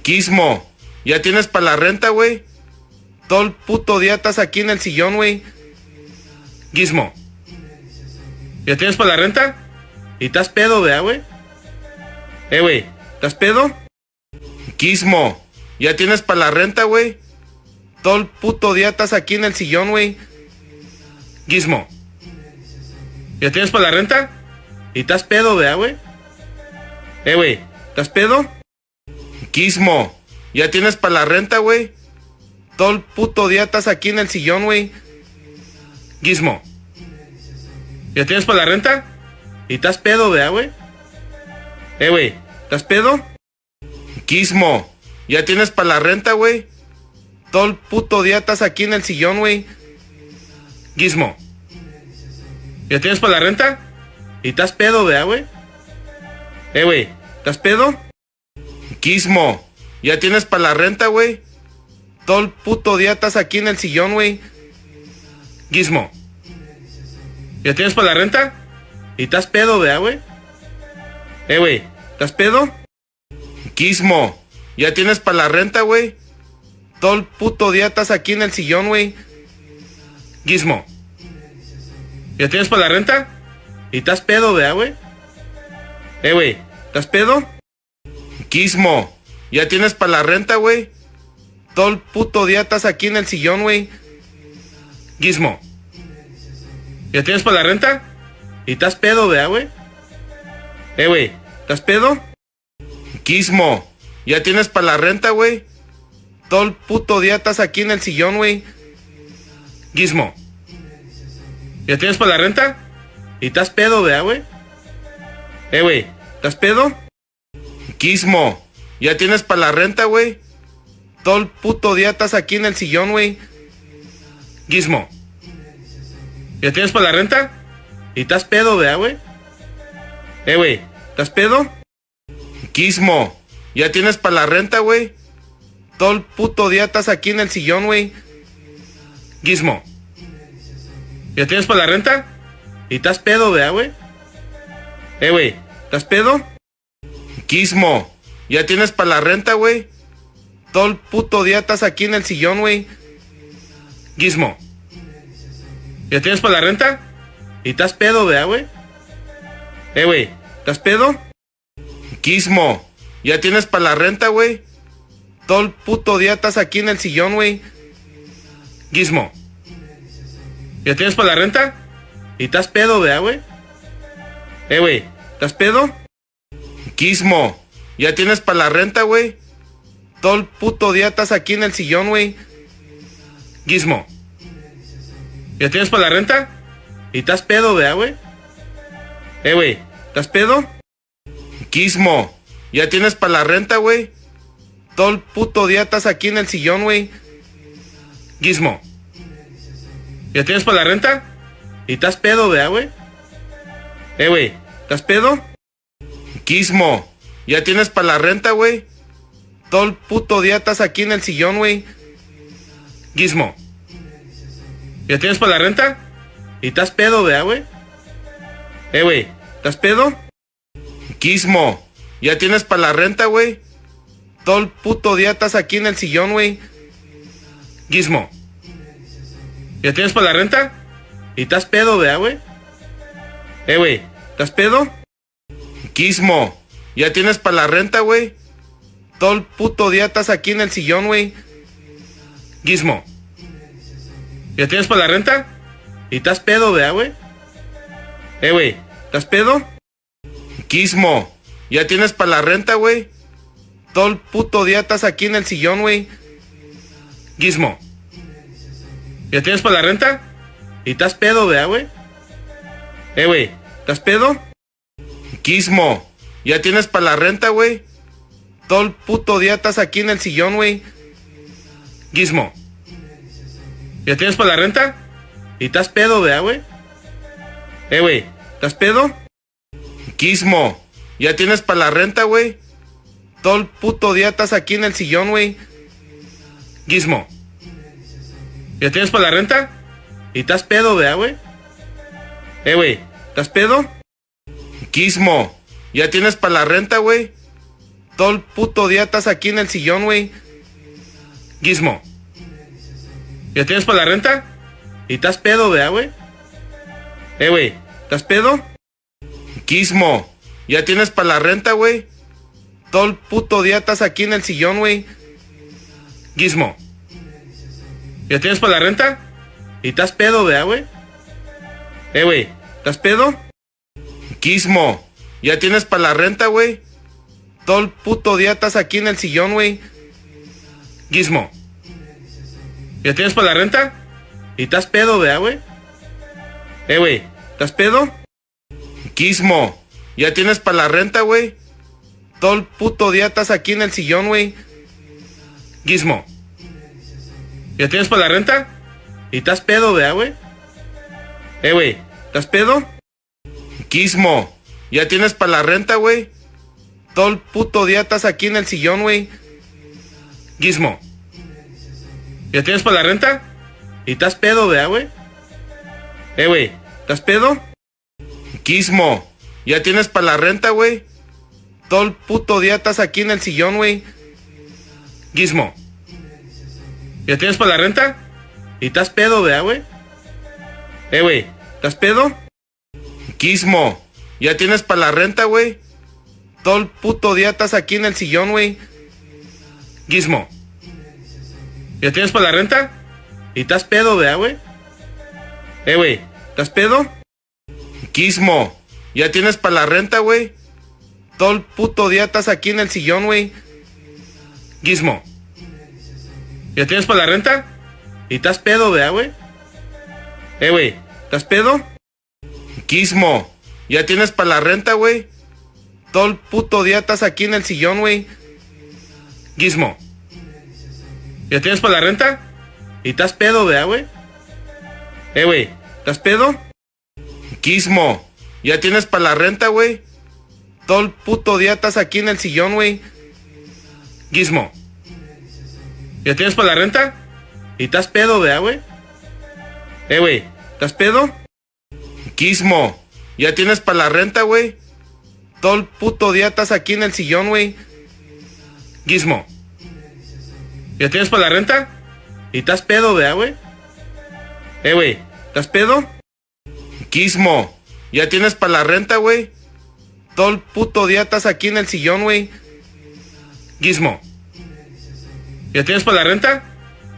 Gizmo, ¿ya tienes para la renta, güey? Todo el puto día estás aquí en el sillón, güey. Gizmo, ¿ya tienes para la renta? ¿Y estás pedo, vea, güey? Güey, ¿estás pedo? Gizmo, ¿ya tienes para la renta, güey? Todo el puto día estás aquí en el sillón, güey. Gizmo, ¿ya tienes para la renta? ¿Y estás pedo, vea, güey? Güey, ¿estás pedo? Gizmo, ¿ya tienes para la renta, güey? Todo el puto día estás aquí en el sillón, güey. Gizmo, ¿ya tienes para la renta? ¿Y estás pedo, vea, güey? Güey, ¿estás pedo? Gizmo, ¿ya tienes para la renta, güey? Todo el puto día estás aquí en el sillón, güey. Gizmo, ¿ya tienes para la renta? ¿Y estás pedo, vea, güey? Güey, ¿estás pedo? Gizmo, ¿ya tienes para la renta, güey? Todo el puto día estás aquí en el sillón, güey. Gizmo, ¿ya tienes para la renta? ¿Y estás pedo, vea, güey? Güey, ¿estás pedo? Gizmo, ¿ya tienes para la renta, güey? Todo el puto día estás aquí en el sillón, güey. Gizmo, ¿ya tienes para la renta? ¿Y estás pedo, vea, güey? Güey, ¿estás pedo? Gizmo, ¿ya tienes para la renta, güey? Todo el puto día estás aquí en el sillón, güey. Gizmo, ¿ya tienes para la renta? ¿Y estás pedo, vea, güey? Güey, ¿estás pedo? Gizmo, ¿ya tienes para la renta, güey? Todo el puto día estás aquí en el sillón, güey. Gizmo, ¿ya tienes para la renta? ¿Y estás pedo, vea, güey? Güey, ¿estás pedo? Gizmo, ¿ya tienes para la renta, güey? Todo el puto día estás aquí en el sillón, güey. Gizmo, ¿ya tienes para la renta? ¿Y estás pedo, vea, güey? Güey, ¿estás pedo? Gizmo, ¿ya tienes para la renta, güey? Todo el puto día estás aquí en el sillón, güey. Gizmo, ¿ya tienes para la renta? ¿Y estás pedo, vea, güey? Güey, ¿estás pedo? Gizmo, ¿ya tienes para la renta, güey? Todo el puto día estás aquí en el sillón, güey. Gizmo, ¿ya tienes para la renta? ¿Y estás pedo, vea, güey? Güey, ¿estás pedo? Gizmo, ¿ya tienes para la renta, güey? Todo el puto día estás aquí en el sillón, güey. Gizmo, ¿ya tienes para la renta? ¿Y estás pedo, vea, güey? Güey, ¿estás pedo? Gizmo, ¿ya tienes para la renta, güey? Todo el puto día estás aquí en el sillón, güey. Gizmo, ¿ya tienes para la renta? ¿Y estás pedo, vea, güey? Güey, ¿estás pedo? Gizmo, ¿ya tienes para la renta, güey? Todo el puto día estás aquí en el sillón, güey. Gizmo, ¿ya tienes para la renta? ¿Y estás pedo, vea, güey? Güey, ¿estás pedo? Gizmo, ¿ya tienes para la renta, güey? Todo el puto día estás aquí en el sillón, güey. Gizmo, ¿ya tienes para la renta? ¿Y estás pedo, vea, güey? Güey, ¿estás pedo? Gizmo, ¿ya tienes para la renta, güey? Todo el puto día estás aquí en el sillón, güey. Gizmo, ¿ya tienes para la renta? ¿Y estás pedo, vea, güey? Güey, ¿estás pedo? Gizmo, ¿ya tienes para la renta, güey? Todo el puto día estás aquí en el sillón, güey. Gizmo, ¿ya tienes para la renta? ¿Y estás pedo, vea, güey? Güey, ¿estás pedo? Gizmo, ¿ya tienes para la renta, güey? Todo el puto día estás aquí en el sillón, güey. Gizmo, ¿ya tienes para la renta? ¿Y estás pedo, vea, güey? Güey, ¿estás pedo? Gizmo, ¿ya tienes para la renta, güey? Todo el puto día estás aquí en el sillón, güey. Gizmo, ¿ya tienes para la renta? ¿Y estás pedo, vea, güey? Güey, ¿estás pedo? Gizmo, ¿ya tienes para la renta, güey? Todo el puto día estás aquí en el sillón, güey. Gizmo, ¿ya tienes para la renta? ¿Y estás pedo, vea, güey? Güey, ¿estás pedo? Gizmo, ¿ya tienes para la renta, güey? Todo el puto día estás aquí en el sillón, güey. Gizmo. ¿Ya tienes para la renta? ¿Y estás pedo, vea, güey? Güey, ¿estás pedo? Gizmo. ¿Ya tienes para la renta, güey? Todo el puto día estás aquí en el sillón, güey. Gizmo. ¿Ya tienes para la renta? ¿Y estás pedo, vea, güey? Güey, ¿estás pedo? Gizmo. ¿Ya tienes para la renta, güey? Todo el puto día estás aquí en el sillón, güey. Gizmo. ¿Ya tienes para la renta? ¿Y estás pedo, vea, güey? Güey, ¿estás pedo? Gizmo. ¿Ya tienes para la renta, güey? Todo el puto día estás aquí en el sillón, güey. Gizmo. ¿Ya tienes para la renta? ¿Y estás pedo, vea, güey? Güey, ¿estás pedo? Gizmo. ¿Ya tienes para la renta, güey? Todo el puto día estás aquí en el sillón, güey. Gizmo. ¿Ya tienes para la renta? ¿Y estás pedo, vea, güey? Güey, ¿estás pedo? Gizmo. ¿Ya tienes para la renta, güey? Todo el puto día estás aquí en el sillón, güey. Gizmo. ¿Ya tienes para la renta? ¿Y estás pedo, vea, güey? Güey, ¿estás pedo? Gizmo. ¿Ya tienes para la renta, güey? Todo el puto día estás aquí en el sillón, güey. Gizmo. ¿Ya tienes para la renta? ¿Y estás pedo, vea, güey? Güey, ¿estás pedo? Gizmo. ¿Ya tienes para la renta, güey? Todo el puto día estás aquí en el sillón, güey. Gizmo. ¿Ya tienes para la renta? ¿Y estás pedo, vea, güey? Güey, ¿estás pedo? Gizmo. ¿Ya tienes para la renta, güey? Todo el puto día estás aquí en el sillón, güey. Gizmo. ¿Ya tienes para la renta? ¿Y estás pedo, vea, güey? Güey, ¿estás pedo? Gizmo. ¿Ya tienes para la renta, güey? Todo el puto día estás aquí en el sillón, güey. Gizmo. ¿Ya tienes para la renta? ¿Y estás pedo, vea, güey? Güey, ¿estás pedo? Gizmo. ¿Ya tienes para la renta, güey? Todo el puto día estás aquí en el sillón, güey. Gizmo. ¿Ya tienes para la renta? ¿Y estás pedo, vea, güey? Güey, ¿estás pedo? Gizmo. ¿Ya tienes para la renta, güey? Todo el puto día estás aquí en el sillón, güey. Gizmo. ¿Ya tienes para la renta?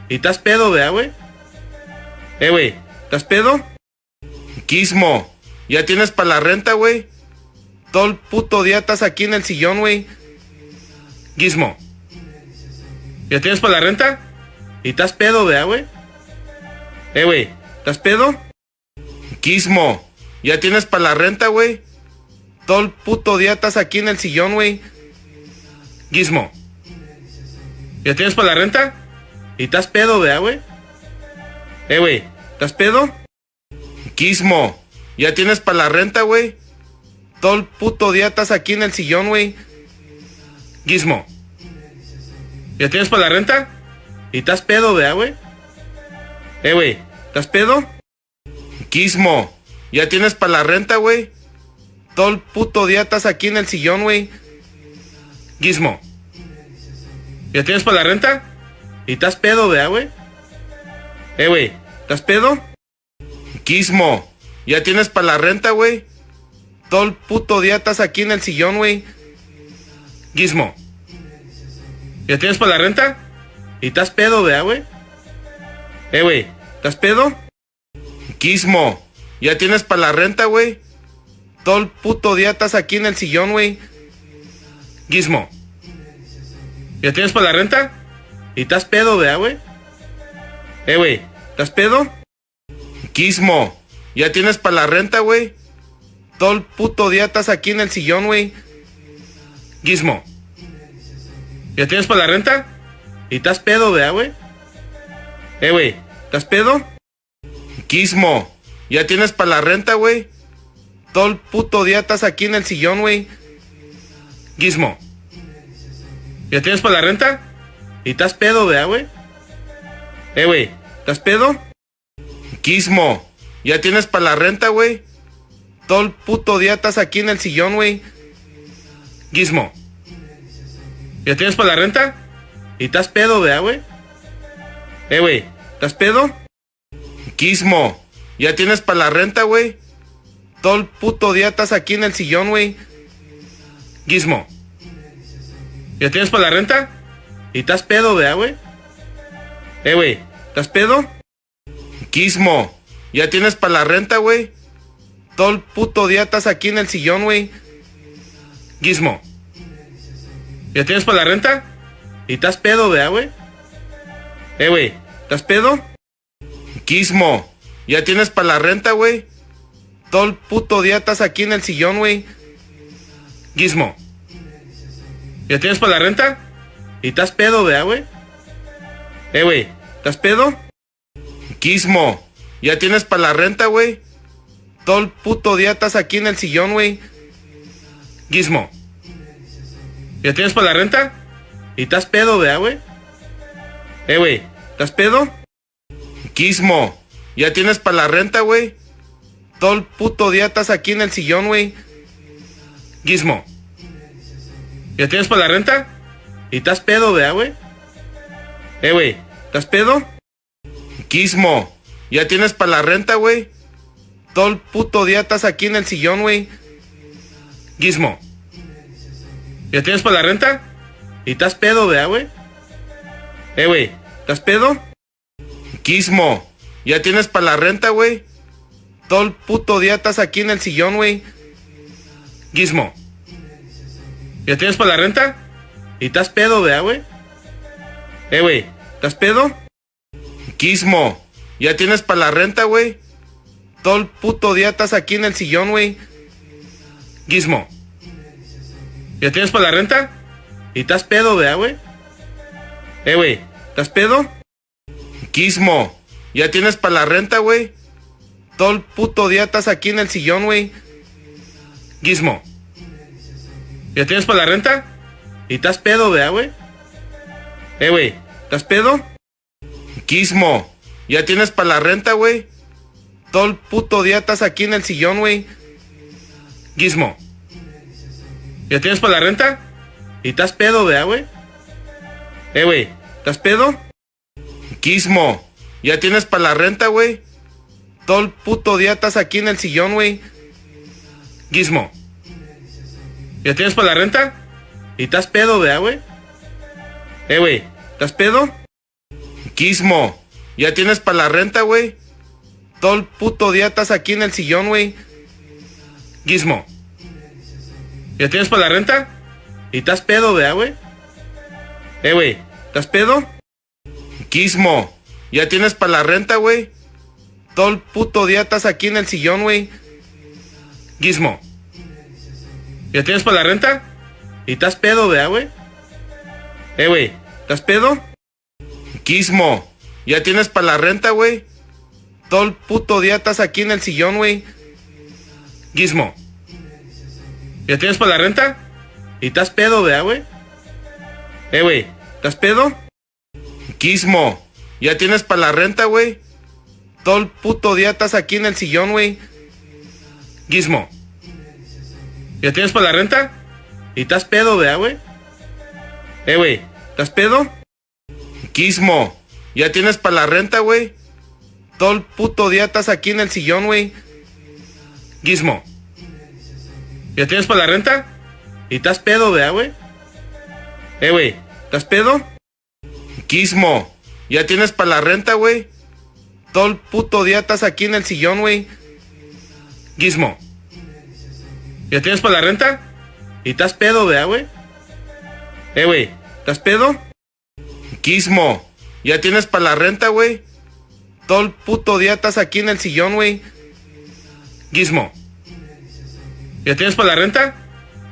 ¿Y estás pedo, vea, güey? Güey, ¿estás pedo? Gizmo. ¿Ya tienes para la renta, güey? Todo el puto día estás aquí en el sillón, güey. Gizmo. ¿Ya tienes para la renta? ¿Y estás pedo, vea, güey? Güey, ¿estás pedo? Gizmo. ¿Ya tienes para la renta, güey? Todo el puto día estás aquí en el sillón, güey. Gizmo. ¿Ya tienes para la renta? ¿Y estás pedo, vea, güey? Güey, ¿estás pedo? Gizmo. ¿Ya tienes para la renta, güey? Todo el puto día estás aquí en el sillón, güey. Gizmo. ¿Ya tienes para la renta? ¿Y estás pedo, vea, güey? Güey, ¿estás pedo? Gizmo. ¿Ya tienes para la renta, güey? Todo el puto día estás aquí en el sillón, güey. Gizmo. ¿Ya tienes para la renta? ¿Y estás pedo, vea, güey? Güey, ¿estás pedo? Gizmo. ¿Ya tienes para la renta, güey? Todo el puto día estás aquí en el sillón, güey. Gizmo. ¿Ya tienes para la renta? ¿Y estás pedo, vea, güey? Güey, ¿estás pedo? Gizmo. ¿Ya tienes para la renta, güey? Todo el puto día estás aquí en el sillón, güey. Gizmo. ¿Ya tienes para la renta? ¿Y estás pedo, vea, güey? Güey, ¿estás pedo? Gizmo. ¿Ya tienes para la renta, güey? Todo el puto día estás aquí en el sillón, güey. Gizmo. ¿Ya tienes para la renta? ¿Y estás pedo, vea, güey? Güey, ¿estás pedo? Gizmo. ¿Ya tienes para la renta, güey? Todo el puto día estás aquí en el sillón, güey. Gizmo. ¿Ya tienes para la renta? ¿Y estás pedo, vea, güey? Güey, ¿estás pedo? Gizmo. ¿Ya tienes para la renta, güey? Todo el puto día estás aquí en el sillón, güey. Gizmo. ¿Ya tienes para la renta? ¿Y estás pedo, vea, güey? Güey, ¿estás pedo? Gizmo, ¿ya tienes para la renta, güey? Todo el puto día estás aquí en el sillón, güey. Gizmo, ¿ya tienes para la renta? ¿Y estás pedo, vea, güey? Güey, ¿estás pedo? Gizmo, ¿ya tienes para la renta, güey? Todo el puto día estás aquí en el sillón, güey. Gizmo, ¿ya tienes para la renta? ¿Y estás pedo, vea, güey? Güey, ¿estás pedo? Gizmo, ¿ya tienes para la renta, güey? Todo el puto día estás aquí en el sillón, güey. Gizmo, ¿ya tienes para la renta? ¿Y estás pedo, vea, güey? Güey, ¿estás pedo? Gizmo, ¿ya tienes para la renta, güey? Todo el puto día estás aquí en el sillón, güey. Gizmo, ¿ya tienes para la renta? ¿Y estás pedo, vea, güey? Güey, ¿estás pedo? Gizmo, ¿ya tienes para la renta, güey? Todo el puto día estás aquí en el sillón, güey. Gizmo, ¿ya tienes para la renta? ¿Y estás pedo, vea, güey? Güey, ¿estás pedo? Gizmo, ¿ya tienes para la renta, güey? Todo el puto día estás aquí en el sillón, güey. Gizmo, ¿ya tienes para la renta? ¿Y estás pedo, vea, güey? Güey, ¿estás pedo? Gizmo, ¿ya tienes para la renta, güey? Todo el puto día estás aquí en el sillón, güey. Gizmo, ¿ya tienes para la renta? ¿Y estás pedo, vea, güey? Güey, ¿estás pedo? Gizmo, ¿ya tienes para la renta, güey? Todo el puto día estás aquí en el sillón, güey. Gizmo, ¿ya tienes para la renta? ¿Y estás pedo, vea, güey? Güey, ¿estás pedo? Gizmo, ¿ya tienes para la renta, güey? Todo el puto día estás aquí en el sillón, güey. Gizmo, ¿ya tienes para la renta? ¿Y estás pedo, vea, güey? Güey, ¿estás pedo? Gizmo, ¿ya tienes para la renta, güey? Todo el puto día estás aquí en el sillón, güey. Gizmo, ¿ya tienes para la renta? ¿Y estás pedo, vea, güey? Güey, ¿estás pedo? Gizmo, ¿ya tienes para la renta, güey? Todo el puto día estás aquí en el sillón, güey. Gizmo, ¿ya tienes para la renta? ¿Y estás pedo, vea, güey? Güey, ¿estás pedo? Gizmo, ¿ya tienes para la renta, güey? Todo el puto día estás aquí en el sillón, güey. Gizmo, ¿ya tienes para la renta? ¿Y estás pedo, vea, güey? Güey, ¿estás pedo? Gizmo, ¿ya tienes para la renta, güey? Todo el puto día estás aquí en el sillón, güey. Gizmo, ¿ya tienes para la renta? ¿Y estás pedo, vea, güey? Güey, ¿estás pedo? Gizmo, ¿ya tienes para la renta, güey? Todo el puto día estás aquí en el sillón, güey. Gizmo, ¿ya tienes para la renta? ¿Y estás pedo, vea, güey? Güey, ¿estás pedo? Gizmo, ¿ya tienes para la renta, güey? Todo el puto día estás aquí en el sillón, güey. Gizmo, ¿ya tienes para la renta? ¿Y estás pedo, vea, güey? Güey, ¿estás pedo? Gizmo, ¿ya tienes para la renta, güey? Todo el puto día estás aquí en el sillón, güey. Gizmo, ¿ya tienes para la renta? ¿Y estás pedo, vea, güey? Güey, ¿estás pedo? Gizmo, ¿ya tienes para la renta, güey? Todo el puto día estás aquí en el sillón, güey. Gizmo, ¿ya tienes para la renta? ¿Y estás pedo, vea, güey? Güey, ¿estás pedo? Gizmo, ¿ya tienes para la renta, güey? Todo el puto día estás aquí en el sillón, güey. Gizmo, ¿ya tienes para la renta?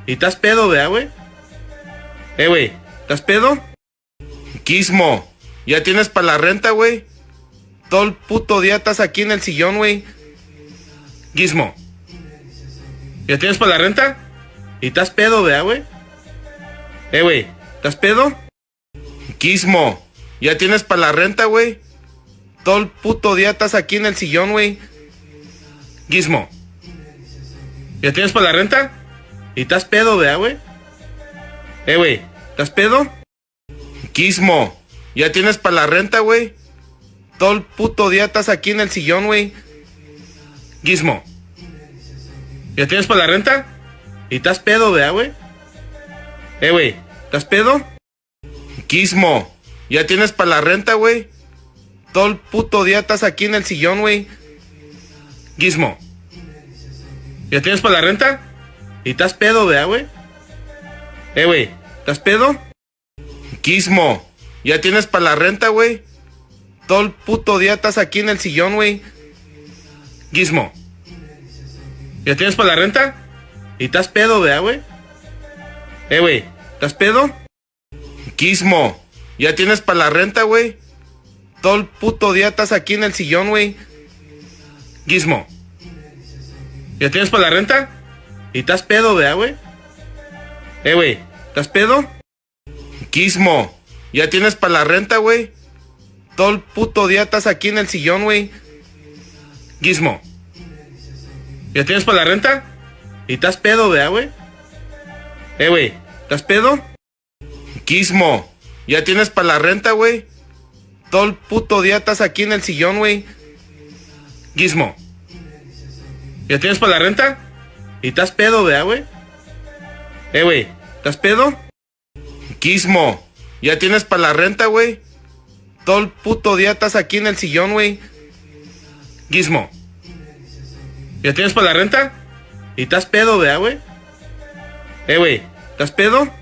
¿Y estás pedo, vea, güey? Güey, ¿estás pedo? Gizmo, ¿ya tienes para la renta, güey? Todo el puto día estás aquí en el sillón, güey. Gizmo, ¿ya tienes para la renta? ¿Y estás pedo, vea, güey? Güey, ¿estás pedo? Gizmo, ¿ya tienes para la renta, güey? Todo el puto día estás aquí en el sillón, güey. Gizmo, ¿ya tienes para la renta? ¿Y estás pedo, vea, güey? Güey, ¿Estás pedo? Gizmo, ¿ya tienes para la renta, güey? Todo el puto día estás aquí en el sillón, güey. Gizmo, ¿ya tienes para la renta? ¿Y estás pedo, vea, güey? Güey, ¿estás pedo? Gizmo, ¿ya tienes para la renta, güey? Todo el puto día estás aquí en el sillón, güey. Gizmo, ¿ya tienes para la renta? ¿Y estás pedo, vea, güey? Güey, ¿estás pedo? Gizmo, ¿ya tienes para la renta, güey? Todo el puto día estás aquí en el sillón, güey. Gizmo, ¿ya tienes para la renta? ¿Y estás pedo, vea, güey? Güey, ¿estás pedo? Gizmo, ¿ya tienes para la renta, güey? Todo el puto día estás aquí en el sillón, güey. Gizmo, ¿ya tienes para la renta? ¿Y estás pedo, vea, güey? Güey, ¿estás pedo? Gizmo, ¿ya tienes para la renta, güey? Todo el puto día estás aquí en el sillón, güey. Gizmo, ¿ya tienes para la renta? ¿Y estás pedo, vea, güey? Güey, ¿estás pedo? Gizmo, ¿ya tienes para la renta, güey? Todo el puto día estás aquí en el sillón, güey. Gizmo, ¿ya tienes para la renta? ¿Y estás pedo, vea, güey? Güey, ¿estás pedo? Gizmo, ¿ya tienes para la renta, güey? Todo el puto día estás aquí en el sillón, güey. Gizmo, ¿ya tienes para la renta? ¿Y estás pedo, vea, güey? Güey, ¿estás pedo?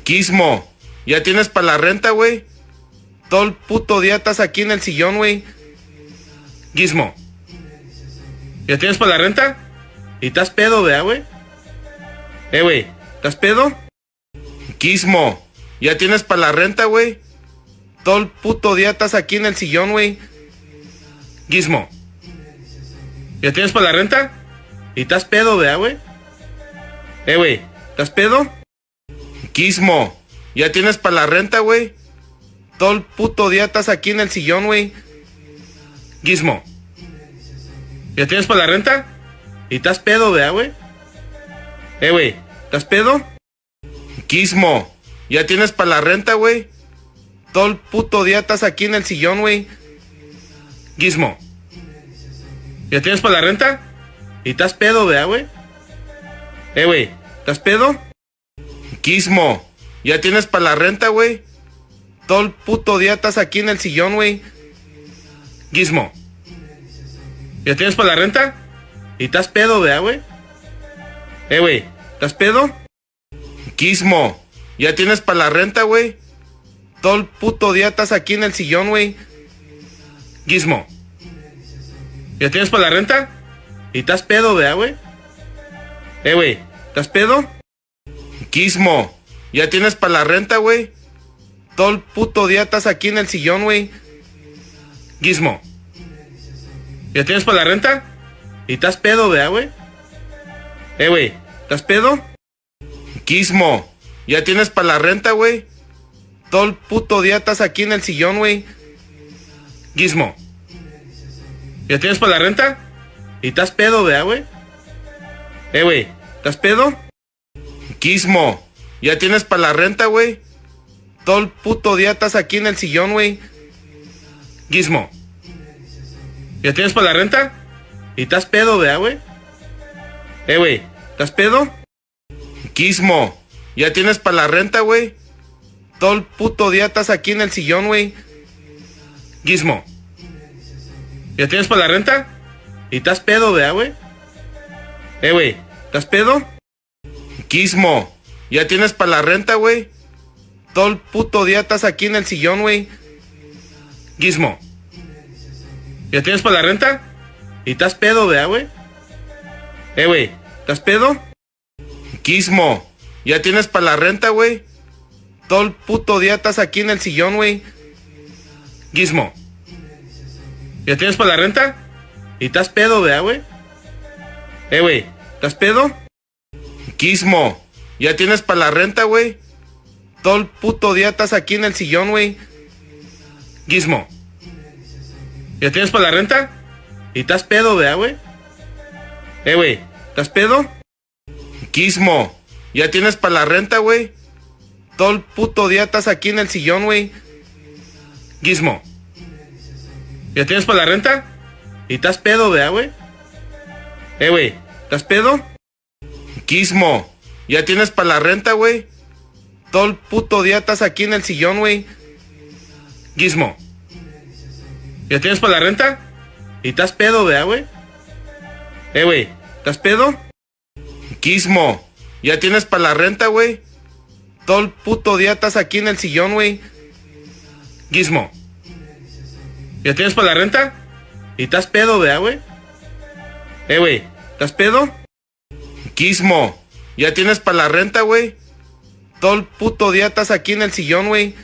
Gizmo, ¿ya tienes para la renta, güey? Todo el puto día estás aquí en el sillón, güey. Gizmo, ¿ya tienes para la renta? ¿Y estás pedo, vea, güey? Güey, ¿estás pedo? Gizmo, ¿ya tienes para la renta, güey? Todo el puto día estás aquí en el sillón, güey. Gizmo, ¿ya tienes para la renta? ¿Y estás pedo, vea, güey? Güey, ¿estás pedo? Gizmo, ¿ya tienes para la renta, güey? Todo el puto día estás aquí en el sillón, güey. Gizmo, ¿ya tienes para la renta? ¿Y estás pedo, vea, güey? Güey, ¿estás pedo? Gizmo, ¿ya tienes para la renta, güey? Todo el puto día estás aquí en el sillón, güey. Gizmo, ¿ya tienes para la renta? ¿Y estás pedo, vea, güey? Güey, ¿estás pedo? Gizmo, ¿ya tienes para la renta, güey? Todo el puto día estás aquí en el sillón, güey. Gizmo, ¿ya tienes para la renta? ¿Y estás pedo, vea, güey? Güey, ¿estás pedo? Gizmo, ¿ya tienes para la renta, güey? Todo el puto día estás aquí en el sillón, güey. Gizmo, ¿ya tienes para la renta? ¿Y estás pedo, vea, güey? Güey, ¿estás pedo? Gizmo, ¿ya tienes para la renta, güey? Todo el puto día estás aquí en el sillón, güey. Gizmo, ¿ya tienes para la renta? ¿Y estás pedo, vea, güey? Güey, ¿estás pedo? Gizmo, ¿ya tienes para la renta, güey? Todo el puto día estás aquí en el sillón, güey. Gizmo, ¿ya tienes para la renta? ¿Y estás pedo, vea, güey? Güey, ¿estás pedo? Gizmo, ¿ya tienes para la renta, güey? Todo el puto día estás aquí en el sillón, güey. Gizmo, ¿ya tienes para la renta? ¿Y estás pedo, vea, güey? Güey, ¿estás pedo? Gizmo, ¿ya tienes para la renta, güey? Todo el puto día estás aquí en el sillón, güey. Gizmo, ¿ya tienes para la renta? ¿Y estás pedo, vea, güey? Güey, ¿estás pedo? Gizmo, ¿ya tienes para la renta, güey? Todo el puto día estás aquí en el sillón, güey. Gizmo, ¿ya tienes para la renta? ¿Y estás pedo, vea, güey? Güey, ¿estás pedo? Gizmo, ¿ya tienes para la renta, güey? Todo el puto día estás aquí en el sillón, güey. Gizmo, ¿ya tienes para la renta? ¿Y estás pedo, vea, güey? Güey, ¿estás pedo? Gizmo, ¿ya tienes para la renta, güey? Todo el puto día estás aquí en el sillón, güey. Gizmo, ¿ya tienes para la renta? ¿Y estás pedo, vea, güey? Güey, ¿estás pedo? Gizmo, ¿ya tienes para la renta, güey? Todo el puto día estás aquí en el sillón, güey. Gizmo. ¿Ya tienes para la renta? ¿Y estás pedo, vea, güey? Güey, ¿estás pedo? Gizmo. ¿Ya tienes para la renta, güey? Todo el puto día estás aquí en el sillón, güey. Gizmo. ¿Ya tienes para la renta? ¿Y estás pedo, vea, güey? Güey, ¿estás pedo? Gizmo. ¿Ya tienes para la renta, güey? Todo el puto día estás aquí en el sillón, güey. Gizmo. ¿Ya tienes para la renta? ¿Y estás pedo, vea, güey? Güey, ¿estás pedo? Gizmo. ¿Ya tienes para la renta, güey? Todo el puto día estás aquí en el sillón, güey.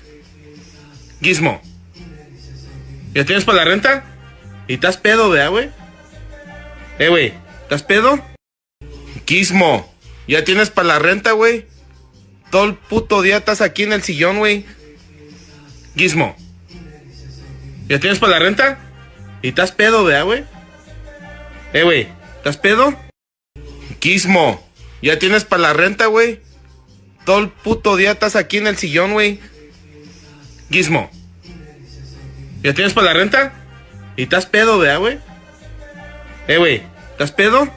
Gizmo. ¿Ya tienes para la renta? ¿Y estás pedo, vea, güey? Güey, ¿estás pedo? Gizmo. ¿Ya tienes para la renta, güey? Todo el puto día estás aquí en el sillón, güey. Gizmo. ¿Ya tienes para la renta? ¿Y estás pedo, vea, güey? Güey, ¿estás pedo? Gizmo. ¿Ya tienes para la renta, güey? Todo el puto día estás aquí en el sillón, güey. Gizmo. ¿Ya tienes para la renta? ¿Y estás pedo, vea, güey? Güey, ¿estás pedo?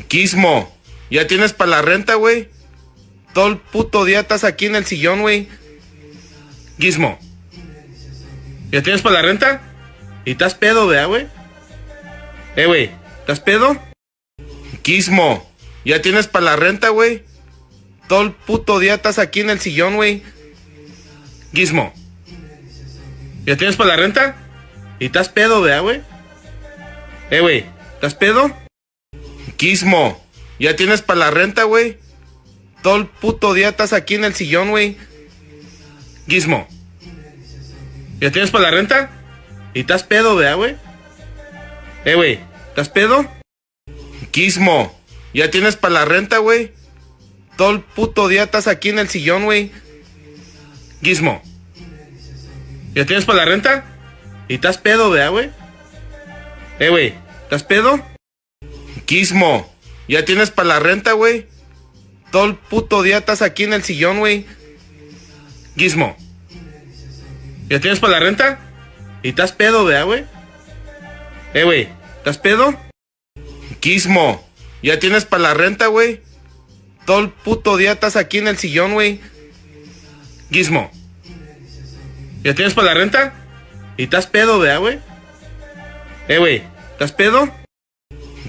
Gizmo. ¿Ya tienes para la renta, güey? Todo el puto día estás aquí en el sillón, güey. Gizmo. ¿Ya tienes para la renta? ¿Y estás pedo, vea, güey? Güey, ¿estás pedo? Gizmo. ¿Ya tienes para la renta, güey? Todo el puto día estás aquí en el sillón, güey. Gizmo. ¿Ya tienes para la renta? ¿Y estás pedo, vea, güey? Güey, ¿estás pedo? Gizmo. ¿Ya tienes para la renta, güey? Todo el puto día estás aquí en el sillón, güey. Gizmo. ¿Ya tienes para la renta? ¿Y estás pedo, vea, güey? Güey, ¿estás pedo? Gizmo. ¿Ya tienes para la renta, güey? Todo el puto día estás aquí en el sillón, güey. Gizmo. ¿Ya tienes para la renta? ¿Y estás pedo, vea, güey? Güey, ¿estás pedo? Gizmo. ¿Ya tienes para la renta, güey? Todo el puto día estás aquí en el sillón, güey. Gizmo. ¿Ya tienes para la renta? ¿Y estás pedo, vea, güey? Güey, ¿estás pedo? Gizmo. ¿Ya tienes para la renta, güey? Todo el puto día estás aquí en el sillón, güey. Gizmo. ¿Ya tienes para la renta? ¿Y estás pedo, vea, güey? Güey, ¿estás pedo?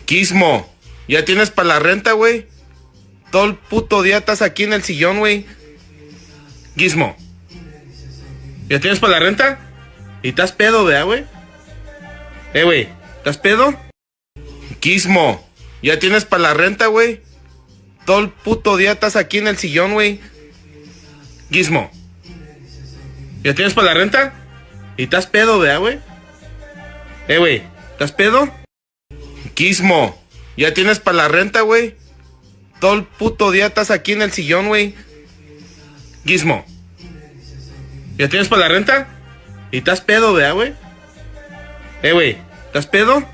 Gizmo. ¿Ya tienes para la renta, güey? Todo el puto día estás aquí en el sillón, güey. Gizmo. ¿Ya tienes para la renta? ¿Y estás pedo, vea, güey? Güey, ¿estás pedo? Gizmo. ¿Ya tienes para la renta, güey? Todo el puto día estás aquí en el sillón, güey. Gizmo. ¿Ya tienes para la renta? ¿Y estás pedo, vea, güey? Güey, ¿estás pedo? Gizmo. ¿Ya tienes para la renta, güey? Todo el puto día estás aquí en el sillón, güey. Gizmo. ¿Ya tienes para la renta? ¿Y estás pedo, vea, güey? Güey, ¿estás pedo?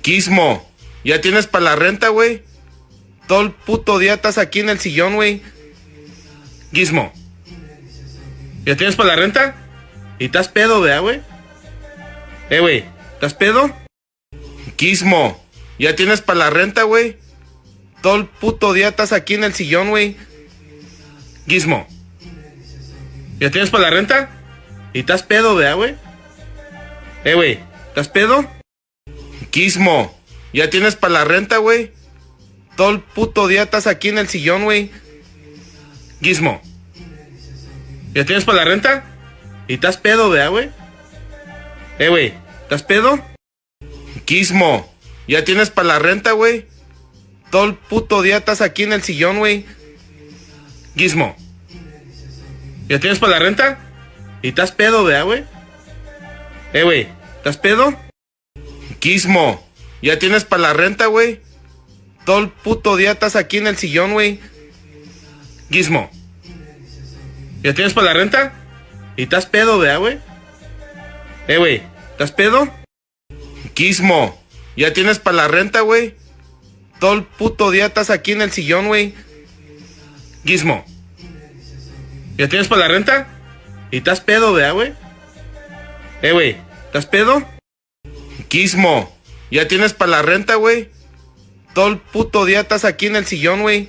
Gizmo. ¿Ya tienes para la renta, güey? Todo el puto día estás aquí en el sillón, güey. Gizmo. ¿Ya tienes para la renta? ¿Y estás pedo, vea, güey? Güey, ¿estás pedo? Gizmo. ¿Ya tienes para la renta, güey? Todo el puto día estás aquí en el sillón, güey. Gizmo. ¿Ya tienes para la renta? ¿Y estás pedo, vea, güey? Güey, ¿estás pedo? Gizmo. ¿Ya tienes para la renta, güey? Todo el puto día estás aquí en el sillón, güey. Gizmo. ¿Ya tienes para la renta? ¿Y estás pedo, vea, güey? Güey, ¿estás pedo? Gizmo. ¿Ya tienes para la renta, güey? Todo el puto día estás aquí en el sillón, güey. Gizmo. ¿Ya tienes para la renta? ¿Y estás pedo, vea, güey? Güey, ¿estás pedo? Gizmo. ¿Ya tienes para la renta, güey? Todo el puto día estás aquí en el sillón, güey. Gizmo. ¿Ya tienes para la renta? ¿Y estás pedo, vea, güey? Güey, ¿estás pedo? Gizmo. ¿Ya tienes para la renta, güey? Todo el puto día estás aquí en el sillón, güey. Gizmo. ¿Ya tienes para la renta? ¿Y estás pedo, vea, güey? Güey, ¿estás pedo? Gizmo, ¿ya tienes para la renta, güey? Todo el puto día estás aquí en el sillón, güey.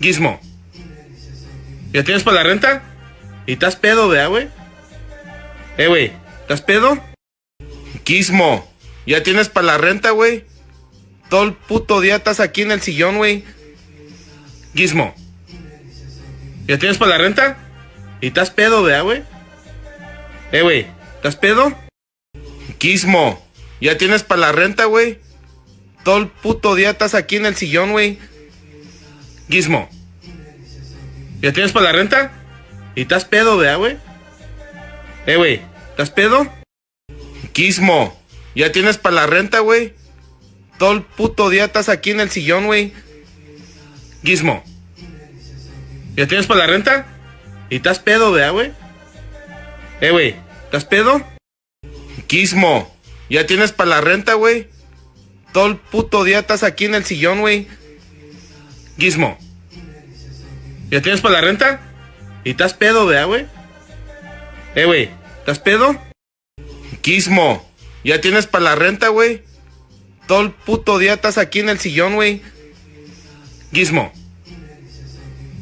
Gizmo, ¿ya tienes para la renta? ¿Y estás pedo, vea, güey? Güey, ¿estás pedo? Gizmo, ¿ya tienes para la renta, güey? Todo el puto día estás aquí en el sillón, güey. Gizmo, ¿ya tienes para la renta? ¿Y estás pedo, vea, güey? Güey, ¿estás pedo? Gizmo, ¿ya tienes para la renta, güey? Todo el puto día estás aquí en el sillón, güey. Gizmo, ¿ya tienes para la renta? ¿Y estás pedo, vea, güey? Güey, ¿estás pedo? Gizmo, ¿ya tienes para la renta, güey? Todo el puto día estás aquí en el sillón, güey. Gizmo, ¿ya tienes para la renta? ¿Y estás pedo, vea, güey? Güey, ¿estás pedo? Gizmo, ¿ya tienes para la renta, güey? Todo el puto día estás aquí en el sillón, güey. Gizmo, ¿ya tienes para la renta? ¿Y estás pedo, vea, güey? Güey, ¿estás pedo? Gizmo, ¿ya tienes para la renta, güey? Todo el puto día estás aquí en el sillón, güey. Gizmo,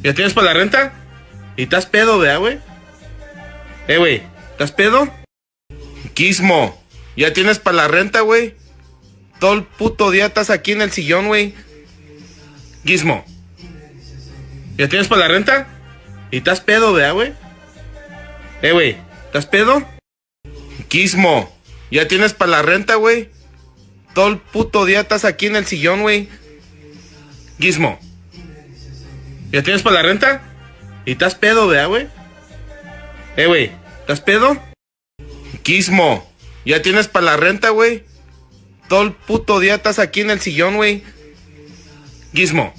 ¿ya tienes para la renta? ¿Y estás pedo, vea, güey? Güey, ¿estás pedo? Gizmo, ¿ya tienes para la renta, güey? Todo el puto día estás aquí en el sillón, güey. Gizmo, ¿ya tienes para la renta? ¿Y estás pedo, vea, güey? Güey, ¿estás pedo? Gizmo, ¿ya tienes para la renta, güey? Todo el puto día estás aquí en el sillón, güey. Gizmo, ¿ya tienes para la renta? ¿Y estás pedo, vea, güey? Güey, ¿estás pedo? Gizmo, ¿ya tienes para la renta, güey? Todo el puto día estás aquí en el sillón, güey. Gizmo,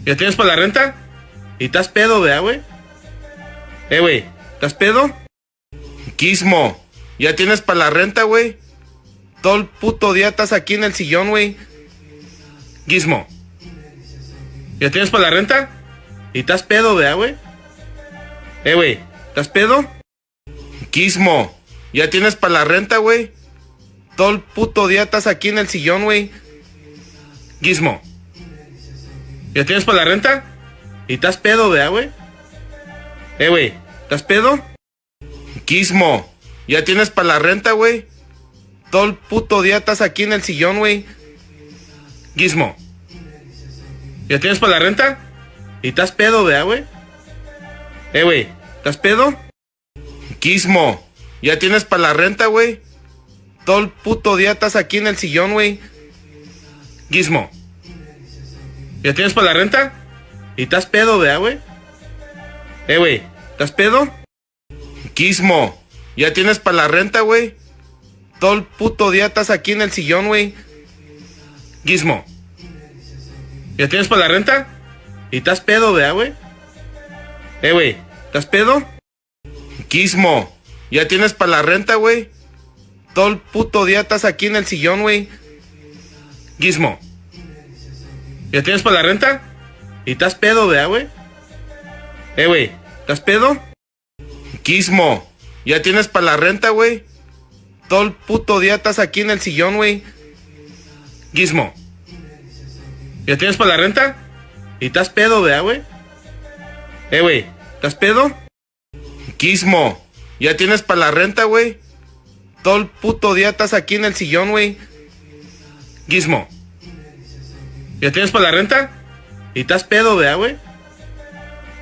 ¿ya tienes para la renta? ¿Y estás pedo, vea, güey? Güey, ¿estás pedo? Gizmo, ¿ya tienes para la renta, güey? Todo el puto día estás aquí en el sillón, güey. Gizmo, ¿ya tienes para la renta? ¿Y estás pedo, vea, güey? Güey, ¿estás pedo? Gizmo, ¿ya tienes para la renta, güey? Todo el puto día estás aquí en el sillón, güey. Gizmo, ¿ya tienes para la renta? ¿Y estás pedo, vea, güey? Güey, ¿estás pedo? Gizmo, ¿ya tienes para la renta, güey? Todo el puto día estás aquí en el sillón, güey. Gizmo, ¿ya tienes para la renta? ¿Y estás pedo, vea, güey? Güey, ¿estás pedo? Gizmo, ¿ya tienes para la renta, güey? Todo el puto día estás aquí en el sillón, güey. Gizmo, ¿ya tienes para la renta? ¿Y estás pedo, vea, güey? Güey, ¿estás pedo? Gizmo, ¿ya tienes para la renta, güey? Todo el puto día estás aquí en el sillón, güey. Gizmo, ¿ya tienes para la renta? ¿Y estás pedo, vea, güey? Güey, ¿estás pedo? Gizmo, ¿ya tienes para la renta, güey? Todo el puto día estás aquí en el sillón, güey. Gizmo, ¿ya tienes para la renta? ¿Y estás pedo, vea, güey? Güey, ¿estás pedo? Gizmo, ¿ya tienes para la renta, güey? Todo el puto día estás aquí en el sillón, güey. Gizmo, ¿ya tienes para la renta? ¿Y estás pedo, vea, güey? Güey, ¿estás pedo? Gizmo, ¿ya tienes para la renta, güey? Todo el puto día estás aquí en el sillón, güey. Gizmo, ¿ya tienes para la renta? ¿Y estás pedo, vea, güey?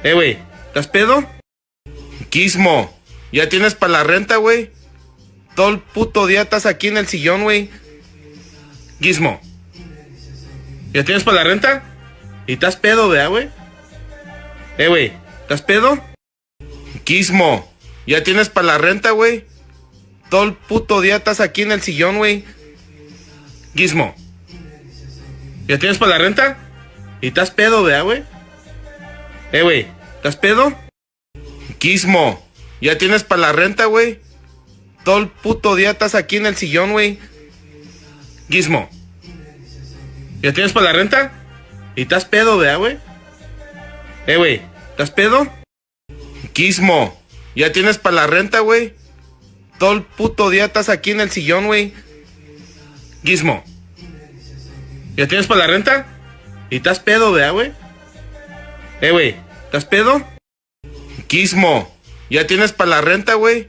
Güey, ¿estás pedo? Gizmo, ¿ya tienes para la renta, güey? Todo el puto día estás aquí en el sillón, güey. Gizmo, ¿ya tienes para la renta? ¿Y estás pedo, vea, güey? Güey, ¿estás pedo? Gizmo, ¿ya tienes para la renta, güey? Todo el puto día estás aquí en el sillón, güey. Gizmo, ¿ya tienes para la renta? ¿Y estás pedo, vea, güey? Güey, ¿estás pedo? Gizmo, ¿ya tienes para la renta, güey? Todo el puto día estás aquí en el sillón, güey. Gizmo, ¿ya tienes para la renta? ¿Y estás pedo, vea, güey? Güey, ¿Estás pedo? Gizmo, ¿ya tienes para la renta, güey? Todo el puto día estás aquí en el sillón, güey. Gizmo, ¿ya tienes para la renta? ¿Y estás pedo, vea, güey? Güey, ¿estás pedo? Gizmo, ¿ya tienes para la renta, güey?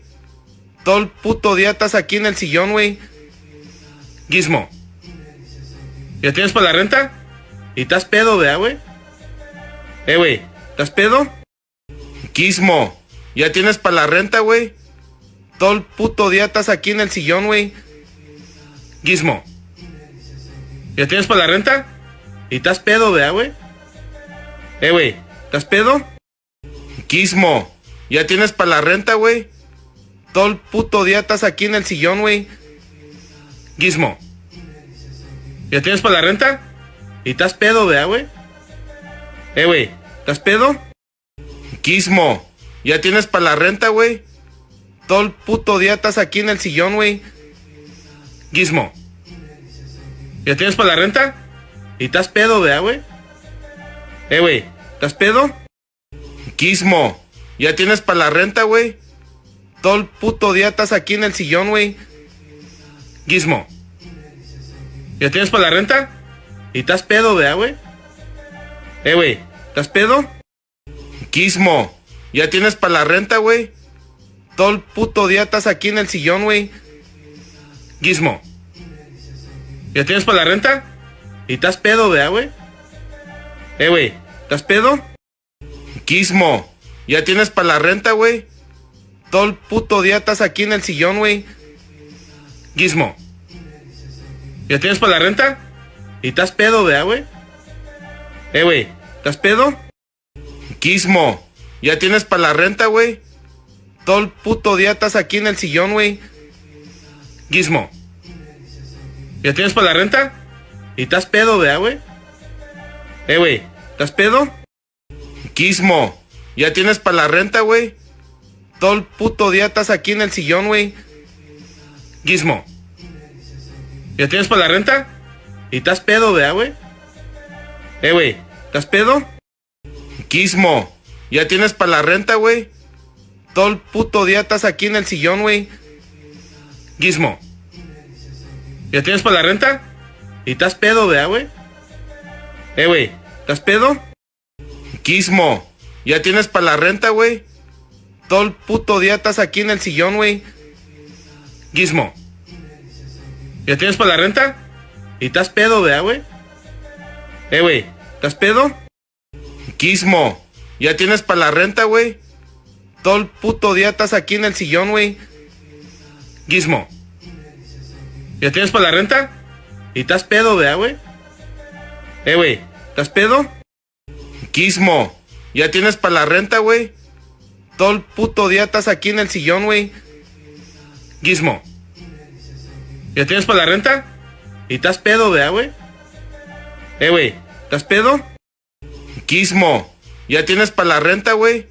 Todo el puto día estás aquí en el sillón, güey. Gizmo, ¿ya tienes para la renta? ¿Y estás pedo, vea, güey? Güey, ¿estás pedo? Gizmo, ¿ya tienes para la renta, güey? Todo el puto día estás aquí en el sillón, güey. Gizmo, ¿ya tienes para la renta? ¿Y estás pedo, vea, güey? Güey, ¿estás pedo? Gizmo, ¿ya tienes para la renta, güey? Todo el puto día estás aquí en el sillón, güey. Gizmo, ¿ya tienes para la renta? ¿Y estás pedo, vea, güey? Güey, ¿estás pedo? Gizmo, ¿ya tienes para la renta, güey? Todo el puto día estás aquí en el sillón, güey. Gizmo, ¿ya tienes para la renta? ¿Y estás pedo, vea, güey? Güey, ¿estás pedo? Gizmo, ¿ya tienes para la renta, güey? Todo el puto día estás aquí en el sillón, güey. Gizmo, ¿ya tienes para la renta? ¿Y estás pedo, vea, güey? Güey, ¿estás pedo? Gizmo, ¿ya tienes para la renta, güey? Todo el puto día estás aquí en el sillón, güey. Gizmo, ¿ya tienes para la renta? ¿Y estás pedo, vea, güey? Güey, ¿estás pedo? Gizmo, ¿ya tienes para la renta, güey? Todo el puto día estás aquí en el sillón, güey. Gizmo, ¿ya tienes para la renta? ¿Y estás pedo, vea, güey? Güey, ¿estás pedo? Gizmo, ¿ya tienes para la renta, güey? Todo el puto día estás aquí en el sillón, güey. Gizmo, ¿ya tienes para la renta? ¿Y estás pedo, vea, güey? Güey, ¿estás pedo? Gizmo, ¿ya tienes para la renta, güey? Todo el puto día estás aquí en el sillón, güey. Gizmo, ¿ya tienes para la renta? ¿Y estás pedo, vea, güey? Güey, ¿estás pedo? Gizmo, ¿ya tienes para la renta, güey? Todo el puto día estás aquí en el sillón, güey. Gizmo, ¿ya tienes para la renta? ¿Y estás pedo, vea, güey? Güey, ¿estás pedo? Gizmo, ¿ya tienes para la renta, güey? Todo el puto día estás aquí en el sillón, güey. Gizmo, ¿ya tienes para la renta? ¿Y estás pedo, vea, güey? Güey, ¿estás pedo? Gizmo, ¿ya tienes para la renta, güey? Todo el puto día estás aquí en el sillón, güey. Gizmo, ¿ya tienes para la renta? ¿Y estás pedo, vea, güey? Güey, ¿estás pedo? Gizmo, ¿ya tienes para la renta, güey? Todo el puto día estás aquí en el sillón, güey. Gizmo, ¿ya tienes para la renta? ¿Y estás pedo, vea, güey? Güey, ¿estás pedo? Gizmo, ¿ya tienes para la renta, güey?